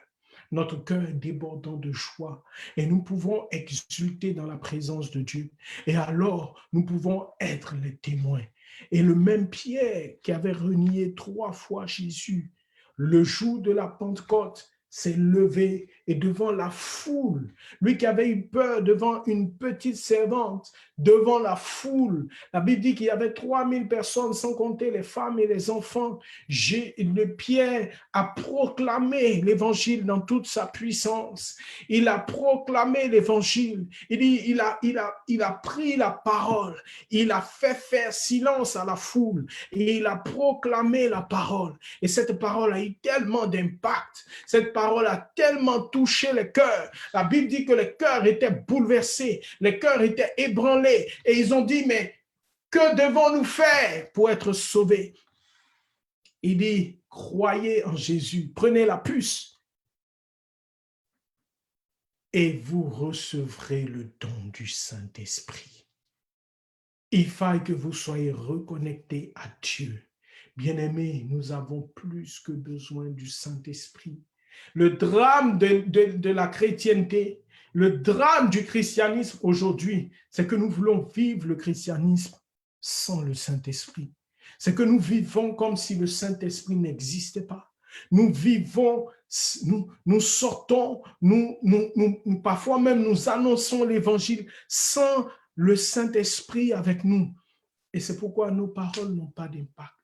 Notre cœur est débordant de joie et nous pouvons exulter dans la présence de Dieu. Et alors, nous pouvons être les témoins. Et le même Pierre qui avait renié 3 fois Jésus, le jour de la Pentecôte, s'est levé et devant la foule, lui qui avait eu peur devant une petite servante, devant la foule, la Bible dit qu'il y avait 3000 personnes sans compter les femmes et les enfants. Pierre a proclamé l'évangile dans toute sa puissance. Il a proclamé l'évangile. Il a pris la parole. Il a fait faire silence à la foule et il a proclamé la parole. Et cette parole a eu tellement d'impact. Cette parole a tellement touché les cœurs. La Bible dit que les cœurs étaient bouleversés, les cœurs étaient ébranlés et ils ont dit, mais que devons-nous faire pour être sauvés? Il dit, croyez en Jésus, prenez la puce et vous recevrez le don du Saint-Esprit. Il faille que vous soyez reconnectés à Dieu. Bien-aimés, nous avons plus que besoin du Saint-Esprit. Le drame de la chrétienté, le drame du christianisme aujourd'hui, c'est que nous voulons vivre le christianisme sans le Saint-Esprit. C'est que nous vivons comme si le Saint-Esprit n'existait pas. Nous vivons, nous sortons, parfois même nous annonçons l'évangile sans le Saint-Esprit avec nous. Et c'est pourquoi nos paroles n'ont pas d'impact.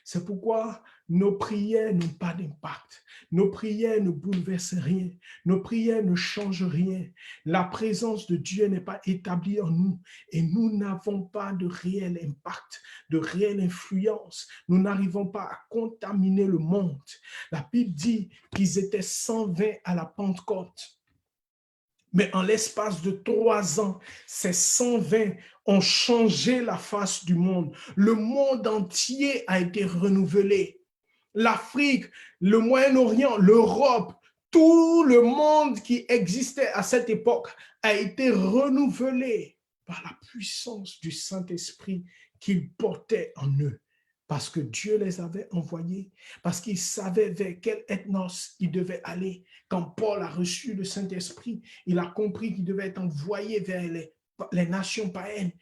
C'est pourquoi nos prières n'ont pas d'impact. Nos prières ne bouleversent rien. Nos prières ne changent rien. La présence de Dieu n'est pas établie en nous et nous n'avons pas de réel impact, de réelle influence. Nous n'arrivons pas à contaminer le monde. La Bible dit qu'ils étaient 120 à la Pentecôte. Mais en l'espace de 3 ans, ces 120 ont changé la face du monde. Le monde entier a été renouvelé. L'Afrique, le Moyen-Orient, l'Europe, tout le monde qui existait à cette époque a été renouvelé par la puissance du Saint-Esprit qu'ils portaient en eux. Parce que Dieu les avait envoyés, parce qu'ils savaient vers quel ethnos ils devaient aller. Quand Paul a reçu le Saint-Esprit, il a compris qu'il devait être envoyé vers les nations païennes.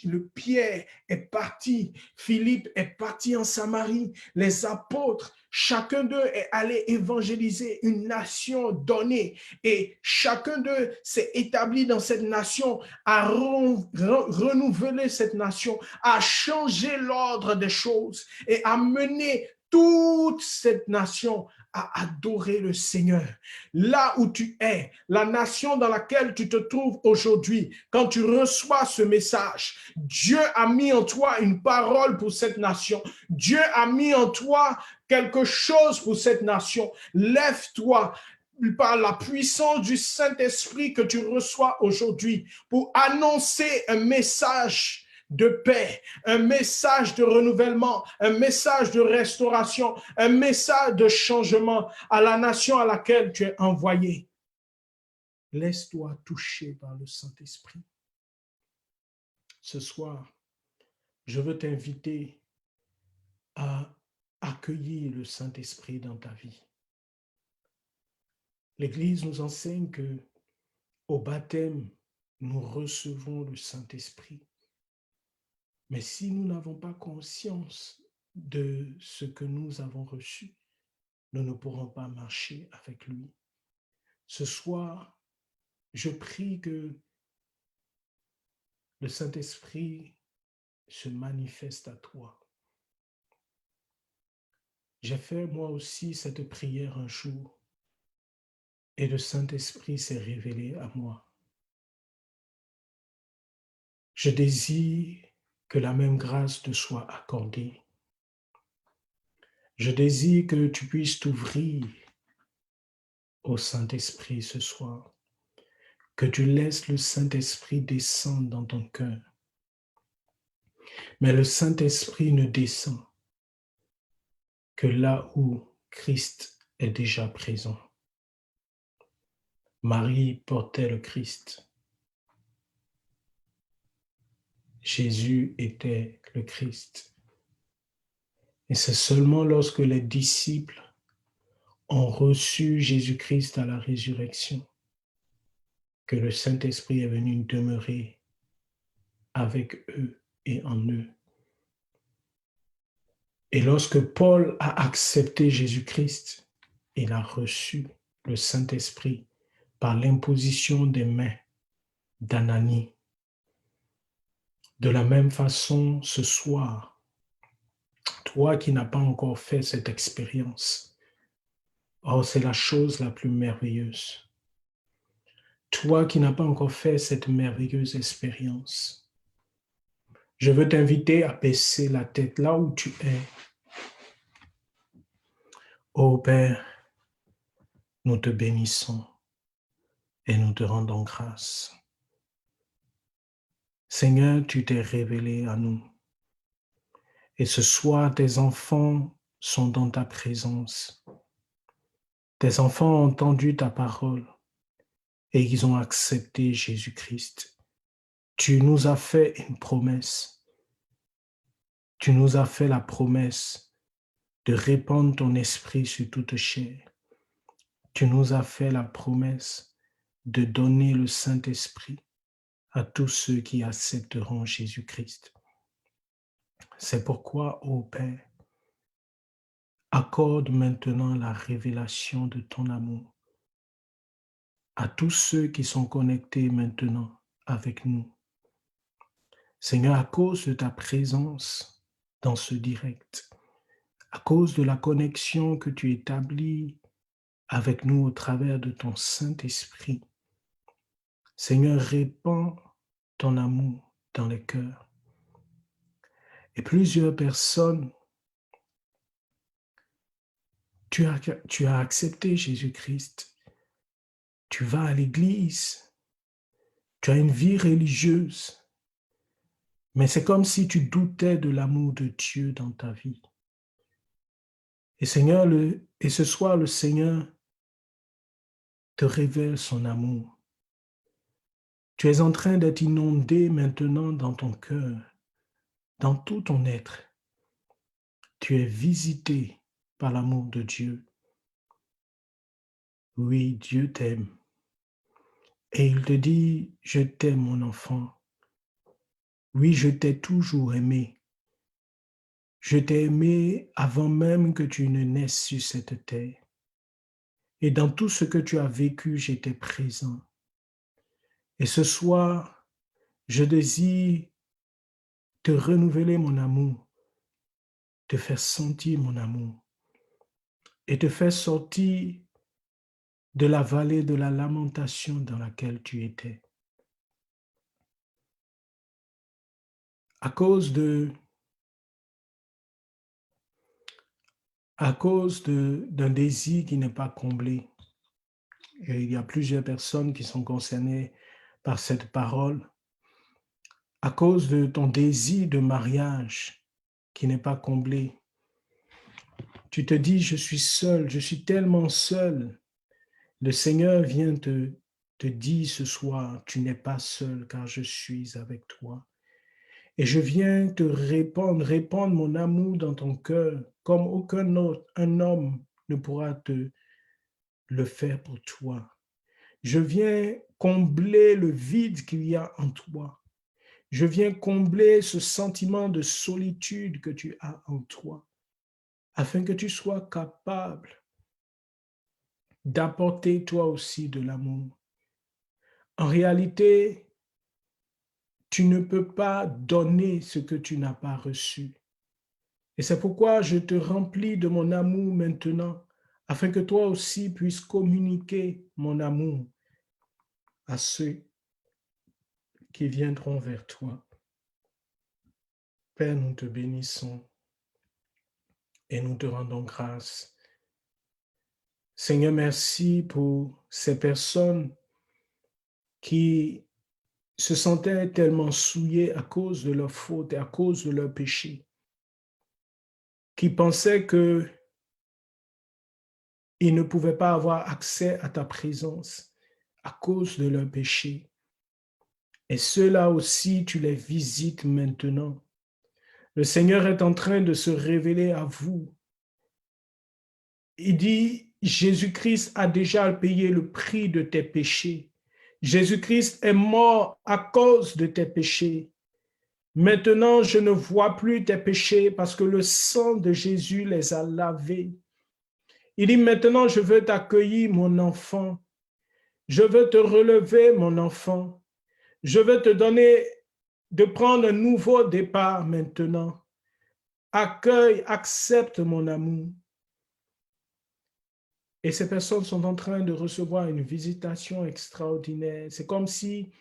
Le Pierre est parti, Philippe est parti en Samarie, les apôtres, chacun d'eux est allé évangéliser une nation donnée et chacun d'eux s'est établi dans cette nation, a renouvelé cette nation, a changé l'ordre des choses et a mené toute cette nation à adorer le Seigneur. Là où tu es, la nation dans laquelle tu te trouves aujourd'hui, quand tu reçois ce message, Dieu a mis en toi une parole pour cette nation. Dieu a mis en toi quelque chose pour cette nation. Lève-toi par la puissance du Saint-Esprit que tu reçois aujourd'hui pour annoncer un message de paix, un message de renouvellement, un message de restauration, un message de changement à la nation à laquelle tu es envoyé. Laisse-toi toucher par le Saint-Esprit. Ce soir, je veux t'inviter à accueillir le Saint-Esprit dans ta vie. L'Église nous enseigne que au baptême, nous recevons le Saint-Esprit. Mais si nous n'avons pas conscience de ce que nous avons reçu, nous ne pourrons pas marcher avec lui. Ce soir, je prie que le Saint-Esprit se manifeste à toi. J'ai fait moi aussi cette prière un jour et le Saint-Esprit s'est révélé à moi. Je désire que la même grâce te soit accordée. Je désire que tu puisses t'ouvrir au Saint-Esprit ce soir, que tu laisses le Saint-Esprit descendre dans ton cœur. Mais le Saint-Esprit ne descend que là où Christ est déjà présent. Marie portait le Christ. Jésus était le Christ. Et c'est seulement lorsque les disciples ont reçu Jésus-Christ à la résurrection que le Saint-Esprit est venu demeurer avec eux et en eux. Et lorsque Paul a accepté Jésus-Christ, il a reçu le Saint-Esprit par l'imposition des mains d'Ananie. De la même façon, ce soir, toi qui n'as pas encore fait cette expérience, oh, c'est la chose la plus merveilleuse. Toi qui n'as pas encore fait cette merveilleuse expérience, je veux t'inviter à baisser la tête là où tu es. Ô Père, nous te bénissons et nous te rendons grâce. Seigneur, tu t'es révélé à nous. Et ce soir, tes enfants sont dans ta présence. Tes enfants ont entendu ta parole et ils ont accepté Jésus-Christ. Tu nous as fait une promesse. Tu nous as fait la promesse de répandre ton esprit sur toute chair. Tu nous as fait la promesse de donner le Saint-Esprit à tous ceux qui accepteront Jésus-Christ. C'est pourquoi, ô Père, accorde maintenant la révélation de ton amour à tous ceux qui sont connectés maintenant avec nous. Seigneur, à cause de ta présence dans ce direct, à cause de la connexion que tu établis avec nous au travers de ton Saint-Esprit. Seigneur, répands ton amour dans les cœurs. Et plusieurs personnes, tu as accepté Jésus-Christ. Tu vas à l'église. Tu as une vie religieuse. Mais c'est comme si tu doutais de l'amour de Dieu dans ta vie. Et Seigneur, et ce soir, le Seigneur te révèle son amour. Tu es en train d'être inondé maintenant dans ton cœur, dans tout ton être. Tu es visité par l'amour de Dieu. Oui, Dieu t'aime. Et il te dit, je t'aime mon enfant. Oui, je t'ai toujours aimé. Je t'ai aimé avant même que tu ne naisses sur cette terre. Et dans tout ce que tu as vécu, j'étais présent. Et ce soir, je désire te renouveler mon amour, te faire sentir mon amour et te faire sortir de la vallée de la lamentation dans laquelle tu étais. À cause d'un désir qui n'est pas comblé. Et il y a plusieurs personnes qui sont concernées par cette parole. À cause de ton désir de mariage qui n'est pas comblé. Tu te dis, je suis seul, je suis tellement seul. Le Seigneur vient te dire ce soir, tu n'es pas seul car je suis avec toi. Et je viens te répandre mon amour dans ton cœur, comme aucun autre, un homme ne pourra te le faire pour toi. Je viens combler le vide qu'il y a en toi. Je viens combler ce sentiment de solitude que tu as en toi, afin que tu sois capable d'apporter toi aussi de l'amour. En réalité, tu ne peux pas donner ce que tu n'as pas reçu. Et c'est pourquoi je te remplis de mon amour maintenant, afin que toi aussi puisses communiquer mon amour à ceux qui viendront vers toi. Père, nous te bénissons et nous te rendons grâce. Seigneur, merci pour ces personnes qui se sentaient tellement souillées à cause de leur faute et à cause de leur péché, qui pensaient qu'ils ne pouvaient pas avoir accès à ta présence à cause de leur péché. Et ceux-là aussi, tu les visites maintenant. Le Seigneur est en train de se révéler à vous. Il dit, Jésus-Christ a déjà payé le prix de tes péchés. Jésus-Christ est mort à cause de tes péchés. Maintenant, je ne vois plus tes péchés parce que le sang de Jésus les a lavés. Il dit, maintenant, je veux t'accueillir, mon enfant. Je veux te relever, mon enfant. Je veux te donner de prendre un nouveau départ maintenant. Accueille, accepte mon amour. Et ces personnes sont en train de recevoir une visitation extraordinaire. C'est comme si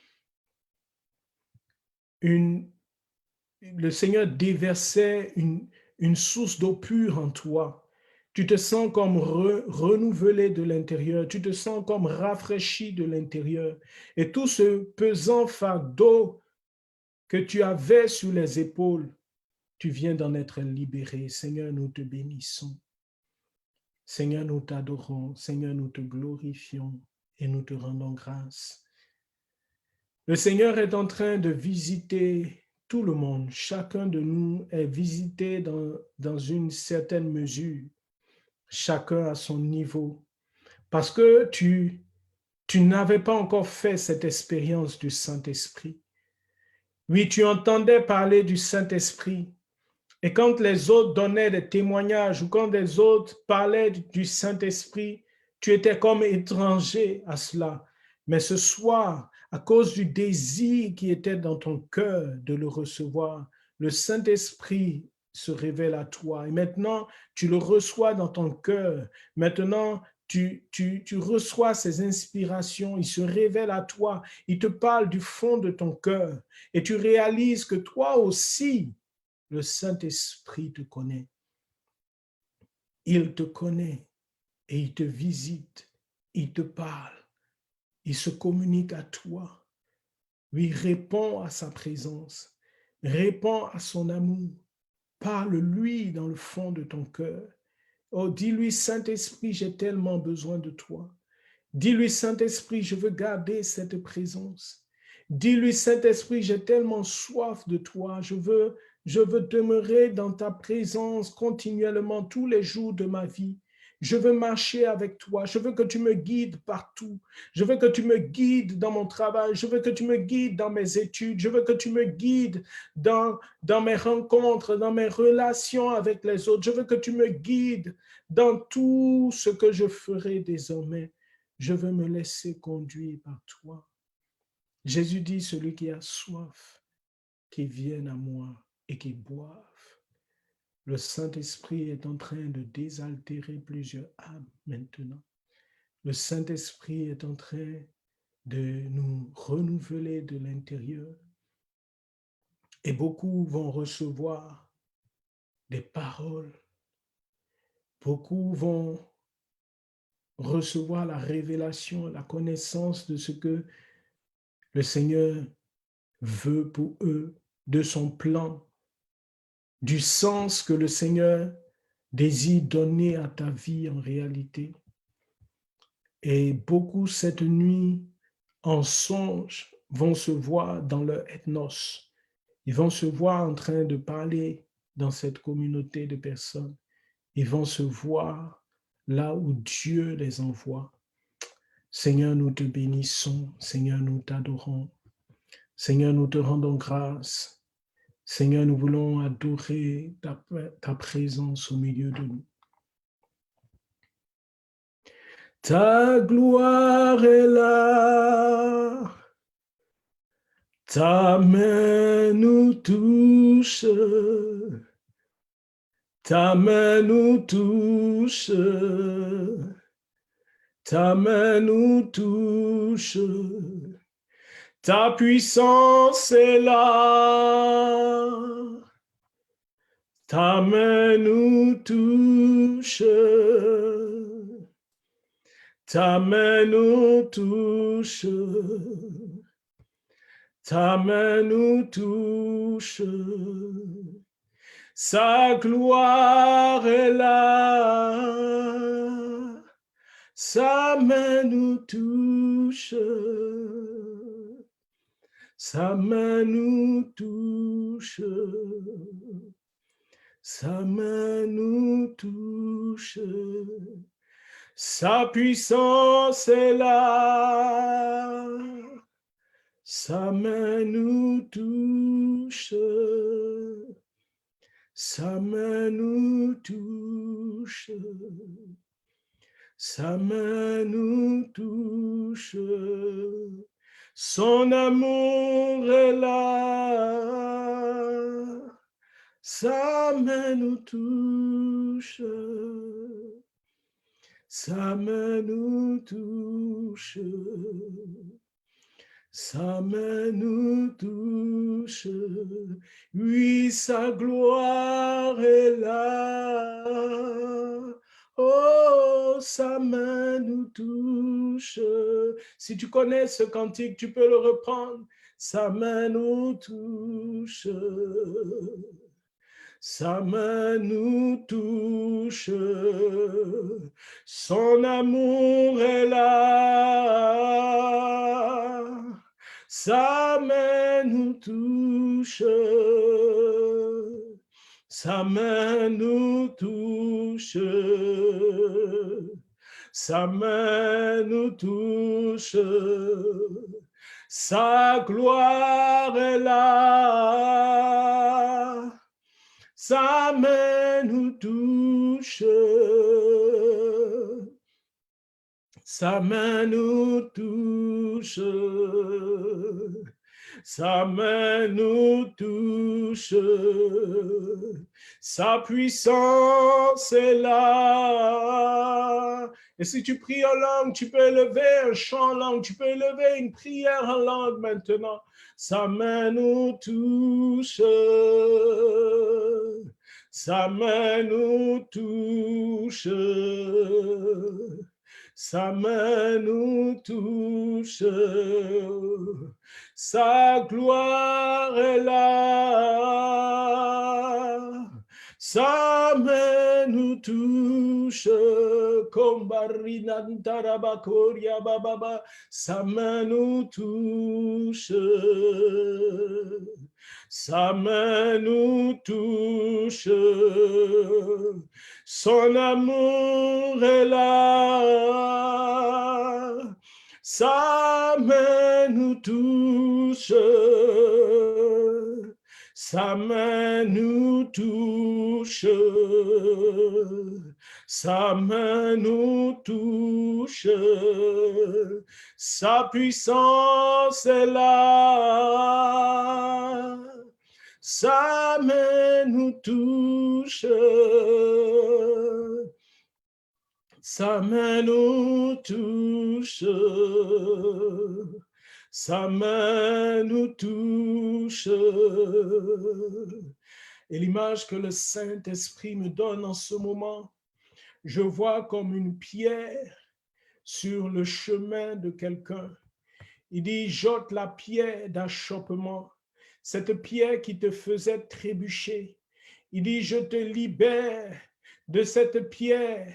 le Seigneur déversait une source d'eau pure en toi. Tu te sens comme renouvelé de l'intérieur. Tu te sens comme rafraîchi de l'intérieur. Et tout ce pesant fardeau que tu avais sur les épaules, tu viens d'en être libéré. Seigneur, nous te bénissons. Seigneur, nous t'adorons. Seigneur, nous te glorifions et nous te rendons grâce. Le Seigneur est en train de visiter tout le monde. Chacun de nous est visité dans une certaine mesure. Chacun à son niveau. Parce que tu n'avais pas encore fait cette expérience du Saint-Esprit. Oui, tu entendais parler du Saint-Esprit. Et quand les autres donnaient des témoignages ou quand les autres parlaient du Saint-Esprit, tu étais comme étranger à cela. Mais ce soir, à cause du désir qui était dans ton cœur de le recevoir, le Saint-Esprit se révèle à toi. Et maintenant, tu le reçois dans ton cœur. Maintenant, tu reçois ces inspirations, il se révèle à toi, il te parle du fond de ton cœur. Et tu réalises que toi aussi, le Saint-Esprit te connaît. Il te connaît et il te visite, il te parle, il se communique à toi. Lui répond à sa présence, répond à son amour. Parle-lui dans le fond de ton cœur. Oh, dis-lui, Saint-Esprit, j'ai tellement besoin de toi. Dis-lui, Saint-Esprit, je veux garder cette présence. Dis-lui, Saint-Esprit, j'ai tellement soif de toi. Je veux demeurer dans ta présence continuellement tous les jours de ma vie. Je veux marcher avec toi. Je veux que tu me guides partout. Je veux que tu me guides dans mon travail. Je veux que tu me guides dans mes études. Je veux que tu me guides dans mes rencontres, dans mes relations avec les autres. Je veux que tu me guides dans tout ce que je ferai désormais. Je veux me laisser conduire par toi. Jésus dit, celui qui a soif, qu'il vienne à moi et qu'il boive. Le Saint-Esprit est en train de désaltérer plusieurs âmes maintenant. Le Saint-Esprit est en train de nous renouveler de l'intérieur. Et beaucoup vont recevoir des paroles. Beaucoup vont recevoir la révélation, la connaissance de ce que le Seigneur veut pour eux, de son plan, du sens que le Seigneur désire donner à ta vie en réalité. Et beaucoup cette nuit, en songe, vont se voir dans leur ethnos. Ils vont se voir en train de parler dans cette communauté de personnes. Ils vont se voir là où Dieu les envoie. Seigneur, nous te bénissons. Seigneur, nous t'adorons. Seigneur, nous te rendons grâce. Seigneur, nous voulons adorer ta présence au milieu de nous. Ta gloire est là, ta main nous touche, ta main nous touche, ta main nous touche, ta puissance est là. Ta main nous touche, ta main nous touche, ta main nous touche, sa gloire est là, sa main nous touche, sa main nous touche. Sa main nous touche, sa puissance est là, sa main nous touche, sa main nous touche, sa main nous touche, son amour est là. Sa main nous touche, sa main nous touche, sa main nous touche, oui, sa gloire est là. Oh, sa main nous touche. Si tu connais ce cantique, tu peux le reprendre. Sa main nous touche. Sa main nous touche, son amour est là. Sa main nous touche, sa main nous touche, sa main nous touche, sa gloire est là. Sa main nous touche, sa main nous touche, Sa main nous touche, sa puissance est là. Et si tu pries en langue, tu peux élever un chant en langue, tu peux élever une prière en langue maintenant. Sa main nous touche, sa main nous touche, sa main nous touche, sa gloire est là. Sa main nous touche, comme Barinantarabakoria Bababa, sa main nous touche, sa main nous touche, son amour est là, sa main nous touche, sa main nous touche, sa main nous touche, sa puissance est là, sa main nous touche, sa main nous touche, sa main nous touche. Et l'image que le Saint-Esprit me donne en ce moment, je vois comme une pierre sur le chemin de quelqu'un. Il dit, jette la pierre d'achoppement, cette pierre qui te faisait trébucher. Il dit, je te libère de cette pierre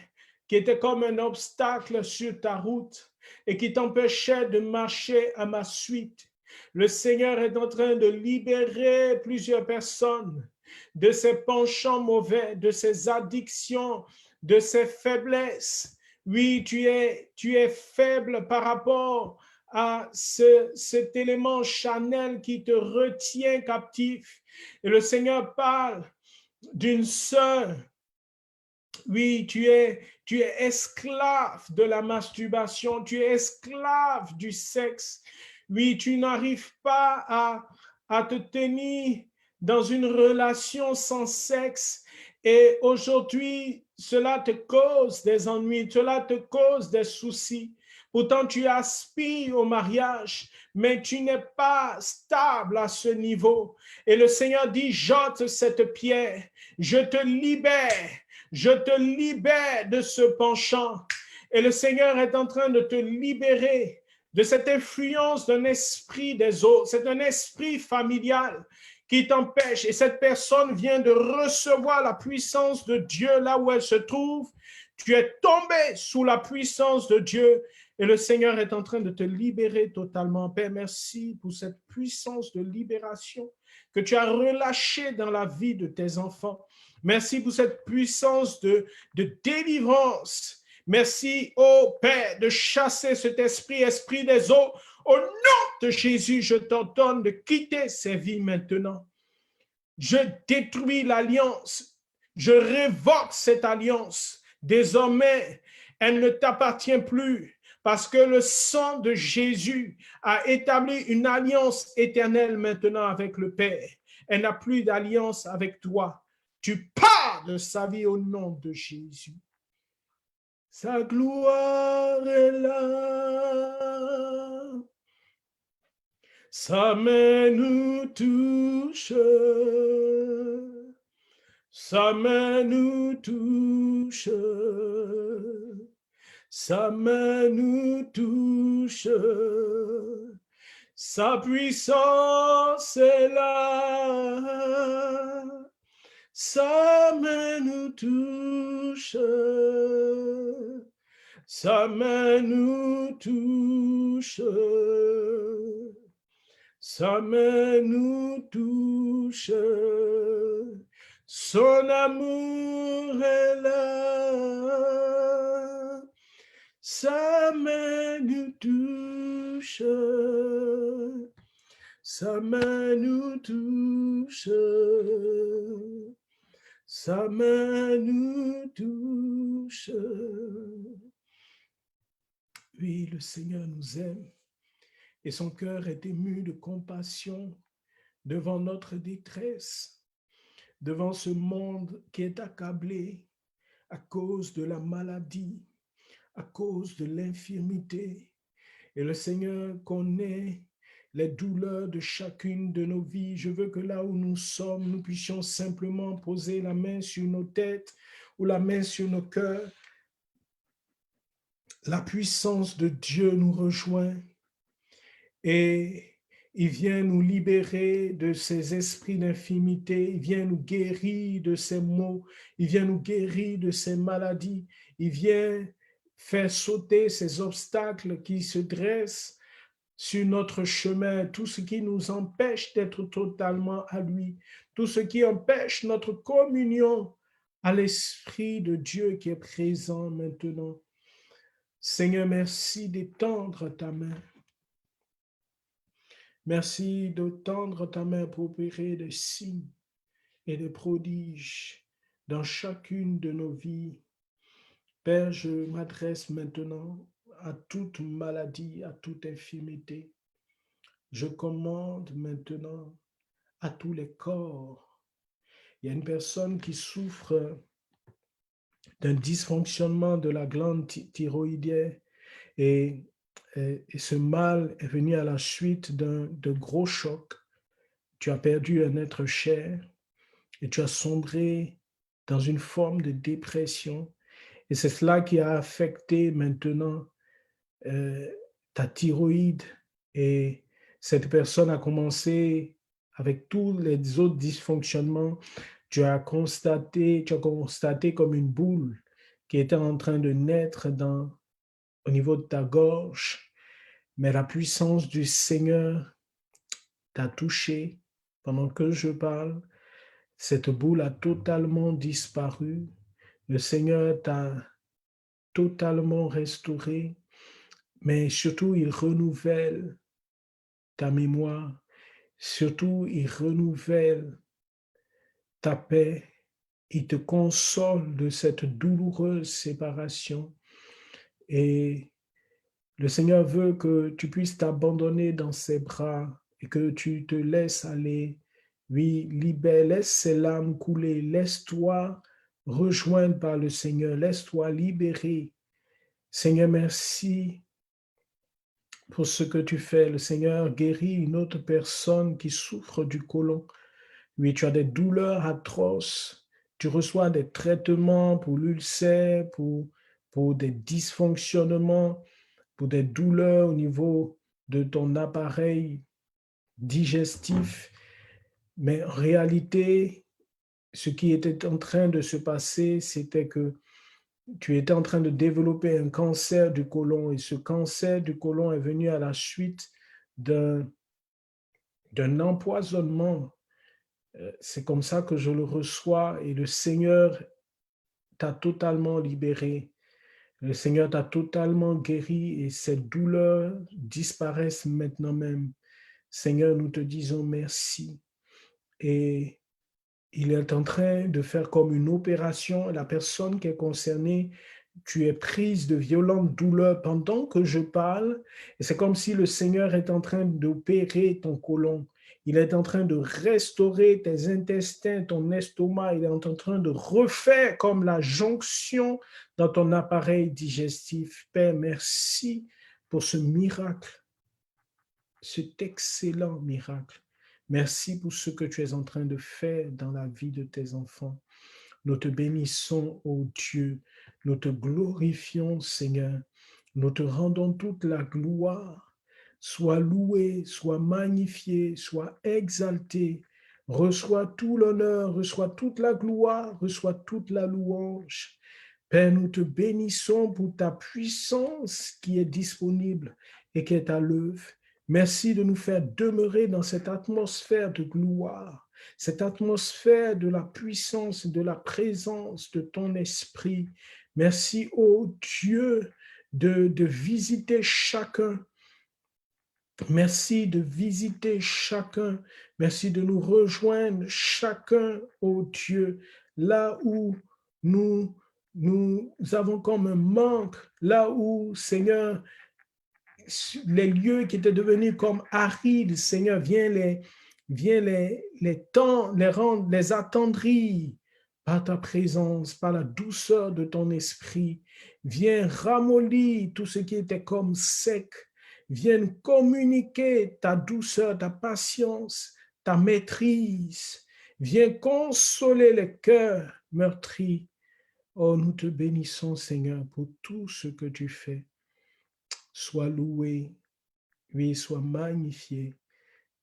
qui était comme un obstacle sur ta route et qui t'empêchait de marcher à ma suite. Le Seigneur est en train de libérer plusieurs personnes de ces penchants mauvais, de ces addictions, de ces faiblesses. Oui, tu es faible par rapport à cet élément charnel qui te retient captif. Et le Seigneur parle d'une sœur. Oui, tu es esclave de la masturbation, tu es esclave du sexe. Oui, tu n'arrives pas à te tenir dans une relation sans sexe. Et aujourd'hui, cela te cause des ennuis, cela te cause des soucis. Pourtant, tu aspires au mariage, mais tu n'es pas stable à ce niveau. Et le Seigneur dit, jette cette pierre, je te libère. Je te libère de ce penchant. Et le Seigneur est en train de te libérer de cette influence d'un esprit des autres. C'est un esprit familial qui t'empêche. Et cette personne vient de recevoir la puissance de Dieu là où elle se trouve. Tu es tombé sous la puissance de Dieu. Et le Seigneur est en train de te libérer totalement. Père, merci pour cette puissance de libération que tu as relâchée dans la vie de tes enfants. Merci pour cette puissance de délivrance. Merci, ô Père, de chasser cet esprit des eaux. Au nom de Jésus, je t'ordonne de quitter ces vies maintenant. Je détruis l'alliance. Je révoque cette alliance. Désormais, elle ne t'appartient plus parce que le sang de Jésus a établi une alliance éternelle maintenant avec le Père. Elle n'a plus d'alliance avec toi. Tu pars de sa vie au nom de Jésus. Sa gloire est là. Sa main nous touche. Sa main nous touche. Sa main nous touche. Sa puissance est là. Sa main nous touche, sa main nous touche, sa main nous touche, son amour est là, sa main nous touche, sa main nous touche. Sa main nous touche. Oui, le Seigneur nous aime et son cœur est ému de compassion devant notre détresse, devant ce monde qui est accablé à cause de la maladie, à cause de l'infirmité. Et le Seigneur connaît les douleurs de chacune de nos vies. Je veux que là où nous sommes, nous puissions simplement poser la main sur nos têtes ou la main sur nos cœurs. La puissance de Dieu nous rejoint et il vient nous libérer de ces esprits d'infimité, il vient nous guérir de ces maux, il vient nous guérir de ces maladies, il vient faire sauter ces obstacles qui se dressent sur notre chemin, tout ce qui nous empêche d'être totalement à lui, tout ce qui empêche notre communion à l'Esprit de Dieu qui est présent maintenant. Seigneur, merci d'étendre ta main. Merci de tendre ta main pour opérer des signes et des prodiges dans chacune de nos vies. Père, je m'adresse maintenant à toute maladie, à toute infirmité. Je commande maintenant à tous les corps. Il y a une personne qui souffre d'un dysfonctionnement de la glande thyroïdienne et ce mal est venu à la suite de gros chocs. Tu as perdu un être cher et tu as sombré dans une forme de dépression. Et c'est cela qui a affecté maintenant ta thyroïde. Et cette personne a commencé avec tous les autres dysfonctionnements. Tu as constaté comme une boule qui était en train de naître au niveau de ta gorge. Mais la puissance du Seigneur t'a touché pendant que je parle. Cette boule a totalement disparu. Le Seigneur t'a totalement restauré, mais surtout, il renouvelle ta mémoire. Surtout, il renouvelle ta paix. Il te console de cette douloureuse séparation. Et le Seigneur veut que tu puisses t'abandonner dans ses bras et que tu te laisses aller. Oui, libère, laisse ces larmes couler, laisse-toi rejoindre par le Seigneur, laisse-toi libérer. Seigneur, merci pour ce que tu fais. Le Seigneur guérit une autre personne qui souffre du côlon. Oui, tu as des douleurs atroces, tu reçois des traitements pour l'ulcère, pour des dysfonctionnements, pour des douleurs au niveau de ton appareil digestif. Mais en réalité, ce qui était en train de se passer, c'était que tu étais en train de développer un cancer du côlon et ce cancer du côlon est venu à la suite d'un empoisonnement. C'est comme ça que je le reçois et le Seigneur t'a totalement libéré. Le Seigneur t'a totalement guéri et ces douleurs disparaissent maintenant même. Seigneur, nous te disons merci. Et il est en train de faire comme une opération. La personne qui est concernée, tu es prise de violentes douleurs pendant que je parle. Et c'est comme si le Seigneur est en train d'opérer ton côlon. Il est en train de restaurer tes intestins, ton estomac. Il est en train de refaire comme la jonction dans ton appareil digestif. Père, merci pour ce miracle, cet excellent miracle. Merci pour ce que tu es en train de faire dans la vie de tes enfants. Nous te bénissons, ô Dieu. Nous te glorifions, Seigneur. Nous te rendons toute la gloire. Sois loué, sois magnifié, sois exalté. Reçois tout l'honneur, reçois toute la gloire, reçois toute la louange. Père, nous te bénissons pour ta puissance qui est disponible et qui est à l'œuvre. Merci de nous faire demeurer dans cette atmosphère de gloire, cette atmosphère de la puissance, de la présence de ton esprit. Merci, ô Dieu, de visiter chacun. Merci de visiter chacun. Merci de nous rejoindre chacun, ô Dieu, là où nous avons comme un manque, là où, Seigneur, les lieux qui étaient devenus comme arides, Seigneur, viens les rendre, les attendrir par ta présence, par la douceur de ton esprit. Viens ramollir tout ce qui était comme sec. Viens communiquer ta douceur, ta patience, ta maîtrise. Viens consoler les cœurs meurtris. Oh, nous te bénissons, Seigneur, pour tout ce que tu fais. Sois loué, oui, sois magnifié,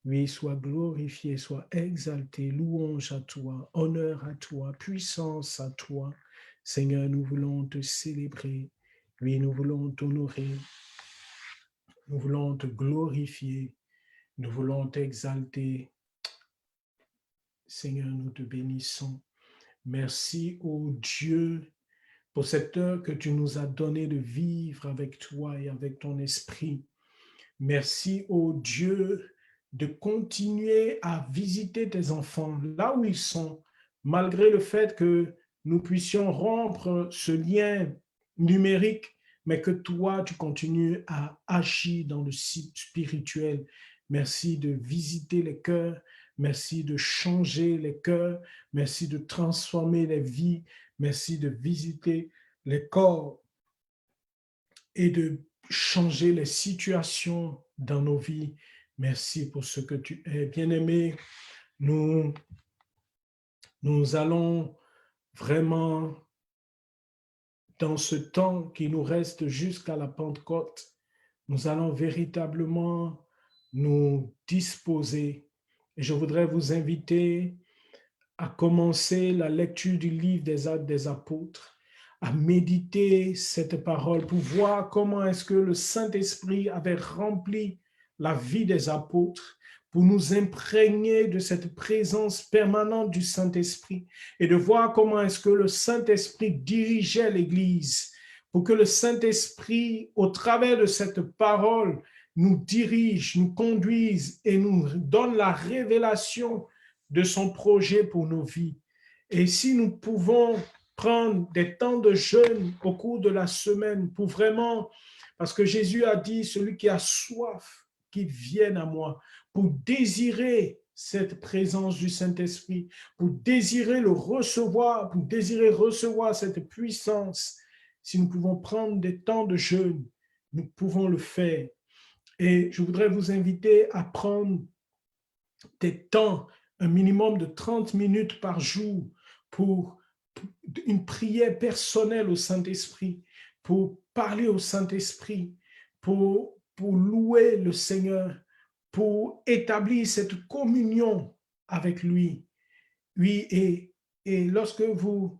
oui, sois glorifié, sois exalté, louange à toi, honneur à toi, puissance à toi. Seigneur, nous voulons te célébrer, oui, nous voulons t'honorer, nous voulons te glorifier, nous voulons t'exalter. Seigneur, nous te bénissons. Merci, ô Dieu, pour cette heure que tu nous as donné de vivre avec toi et avec ton esprit. Merci, ô Dieu, de continuer à visiter tes enfants là où ils sont, malgré le fait que nous puissions rompre ce lien numérique, mais que toi, tu continues à agir dans le spirituel. Merci de visiter les cœurs, merci de changer les cœurs, merci de transformer les vies, merci de visiter les corps et de changer les situations dans nos vies. Merci pour ce que tu es. Bien-aimé, nous allons vraiment, dans ce temps qui nous reste jusqu'à la Pentecôte, nous allons véritablement nous disposer. Et je voudrais vous inviter à commencer la lecture du livre des Actes des Apôtres, à méditer cette parole pour voir comment est-ce que le Saint-Esprit avait rempli la vie des apôtres, pour nous imprégner de cette présence permanente du Saint-Esprit et de voir comment est-ce que le Saint-Esprit dirigeait l'Église, pour que le Saint-Esprit, au travers de cette parole, nous dirige, nous conduise et nous donne la révélation de son projet pour nos vies. Et si nous pouvons prendre des temps de jeûne au cours de la semaine pour vraiment, parce que Jésus a dit, celui qui a soif, qu'il vienne à moi, pour désirer cette présence du Saint-Esprit, pour désirer le recevoir, pour désirer recevoir cette puissance. Si nous pouvons prendre des temps de jeûne, nous pouvons le faire. Et je voudrais vous inviter à prendre des temps, un minimum de 30 minutes par jour pour une prière personnelle au Saint-Esprit, pour parler au Saint-Esprit, pour louer le Seigneur, pour établir cette communion avec lui. Oui, et lorsque vous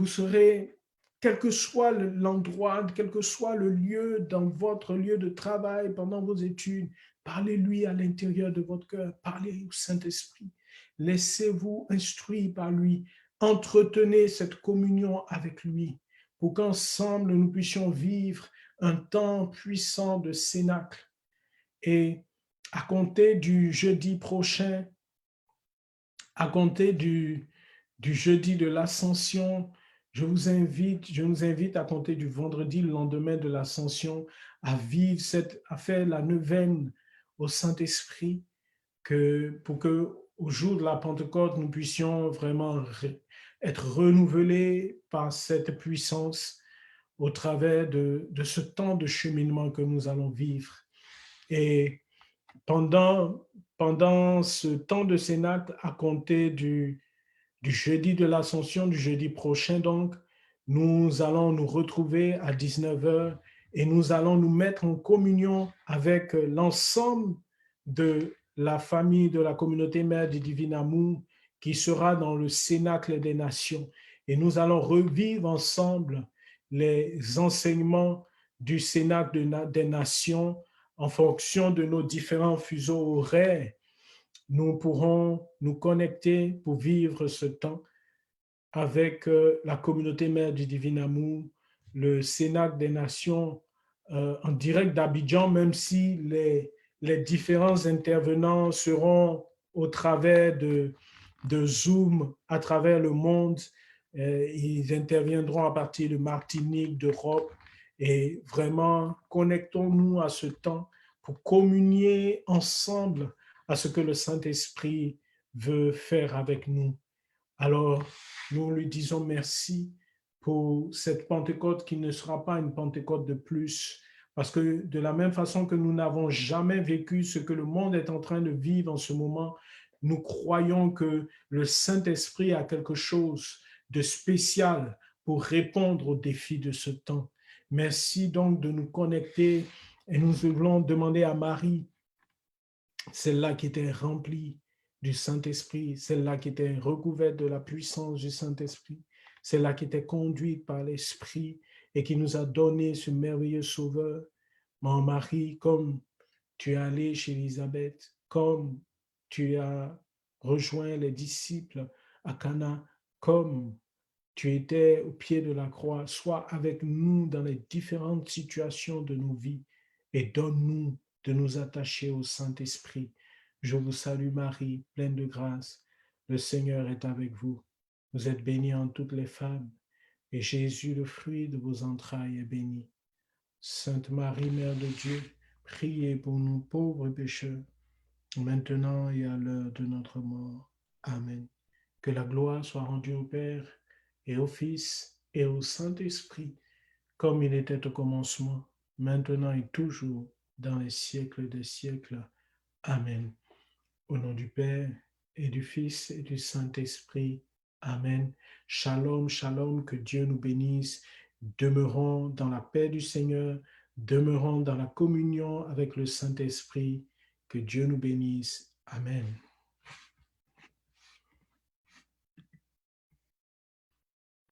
serez, quel que soit l'endroit, quel que soit le lieu, dans votre lieu de travail, pendant vos études, parlez-lui à l'intérieur de votre cœur, parlez au Saint-Esprit, laissez-vous instruire par lui, entretenez cette communion avec lui, pour qu'ensemble nous puissions vivre un temps puissant de cénacle. Et à compter du jeudi prochain, à compter du jeudi de l'Ascension, je nous invite à compter du vendredi, le lendemain de l'Ascension, à vivre à faire la neuvaine au Saint-Esprit, pour que au jour de la Pentecôte, nous puissions vraiment être renouvelés par cette puissance au travers de ce temps de cheminement que nous allons vivre. Et pendant ce temps de cénacle, à compter du jeudi de l'Ascension, du jeudi prochain donc, nous allons nous retrouver à 19h et nous allons nous mettre en communion avec l'ensemble de la famille de la communauté mère du Divin Amour qui sera dans le Cénacle des Nations. Et nous allons revivre ensemble les enseignements du Cénacle des Nations en fonction de nos différents fuseaux horaires. Nous pourrons nous connecter pour vivre ce temps avec la communauté mère du Divin Amour, le Cénacle des Nations en direct d'Abidjan, même si les différents intervenants seront au travers de Zoom à travers le monde. Ils interviendront à partir de Martinique, d'Europe Et vraiment, connectons-nous à ce temps pour communier ensemble à ce que le Saint-Esprit veut faire avec nous. Alors, nous lui disons merci pour cette Pentecôte qui ne sera pas une Pentecôte de plus, parce que de la même façon que nous n'avons jamais vécu ce que le monde est en train de vivre en ce moment, nous croyons que le Saint-Esprit a quelque chose de spécial pour répondre aux défis de ce temps. Merci donc de nous connecter et nous voulons demander à Marie, celle-là qui était remplie du Saint-Esprit, celle-là qui était recouverte de la puissance du Saint-Esprit, celle-là qui était conduite par l'Esprit et qui nous a donné ce merveilleux Sauveur. Mon Marie, comme tu es allé chez Élisabeth, comme tu as rejoint les disciples à Cana, comme tu étais au pied de la croix, sois avec nous dans les différentes situations de nos vies et donne-nous de nous attacher au Saint-Esprit. Je vous salue Marie, pleine de grâce. Le Seigneur est avec vous. Vous êtes bénie en toutes les femmes et Jésus, le fruit de vos entrailles, est béni. Sainte Marie, Mère de Dieu, priez pour nous pauvres pécheurs, maintenant et à l'heure de notre mort. Amen. Que la gloire soit rendue au Père et au Fils et au Saint-Esprit, comme il était au commencement, maintenant et toujours, dans les siècles des siècles. Amen. Au nom du Père et du Fils et du Saint-Esprit. Amen. Shalom, shalom, que Dieu nous bénisse. Demeurons dans la paix du Seigneur, demeurons dans la communion avec le Saint-Esprit. Que Dieu nous bénisse. Amen.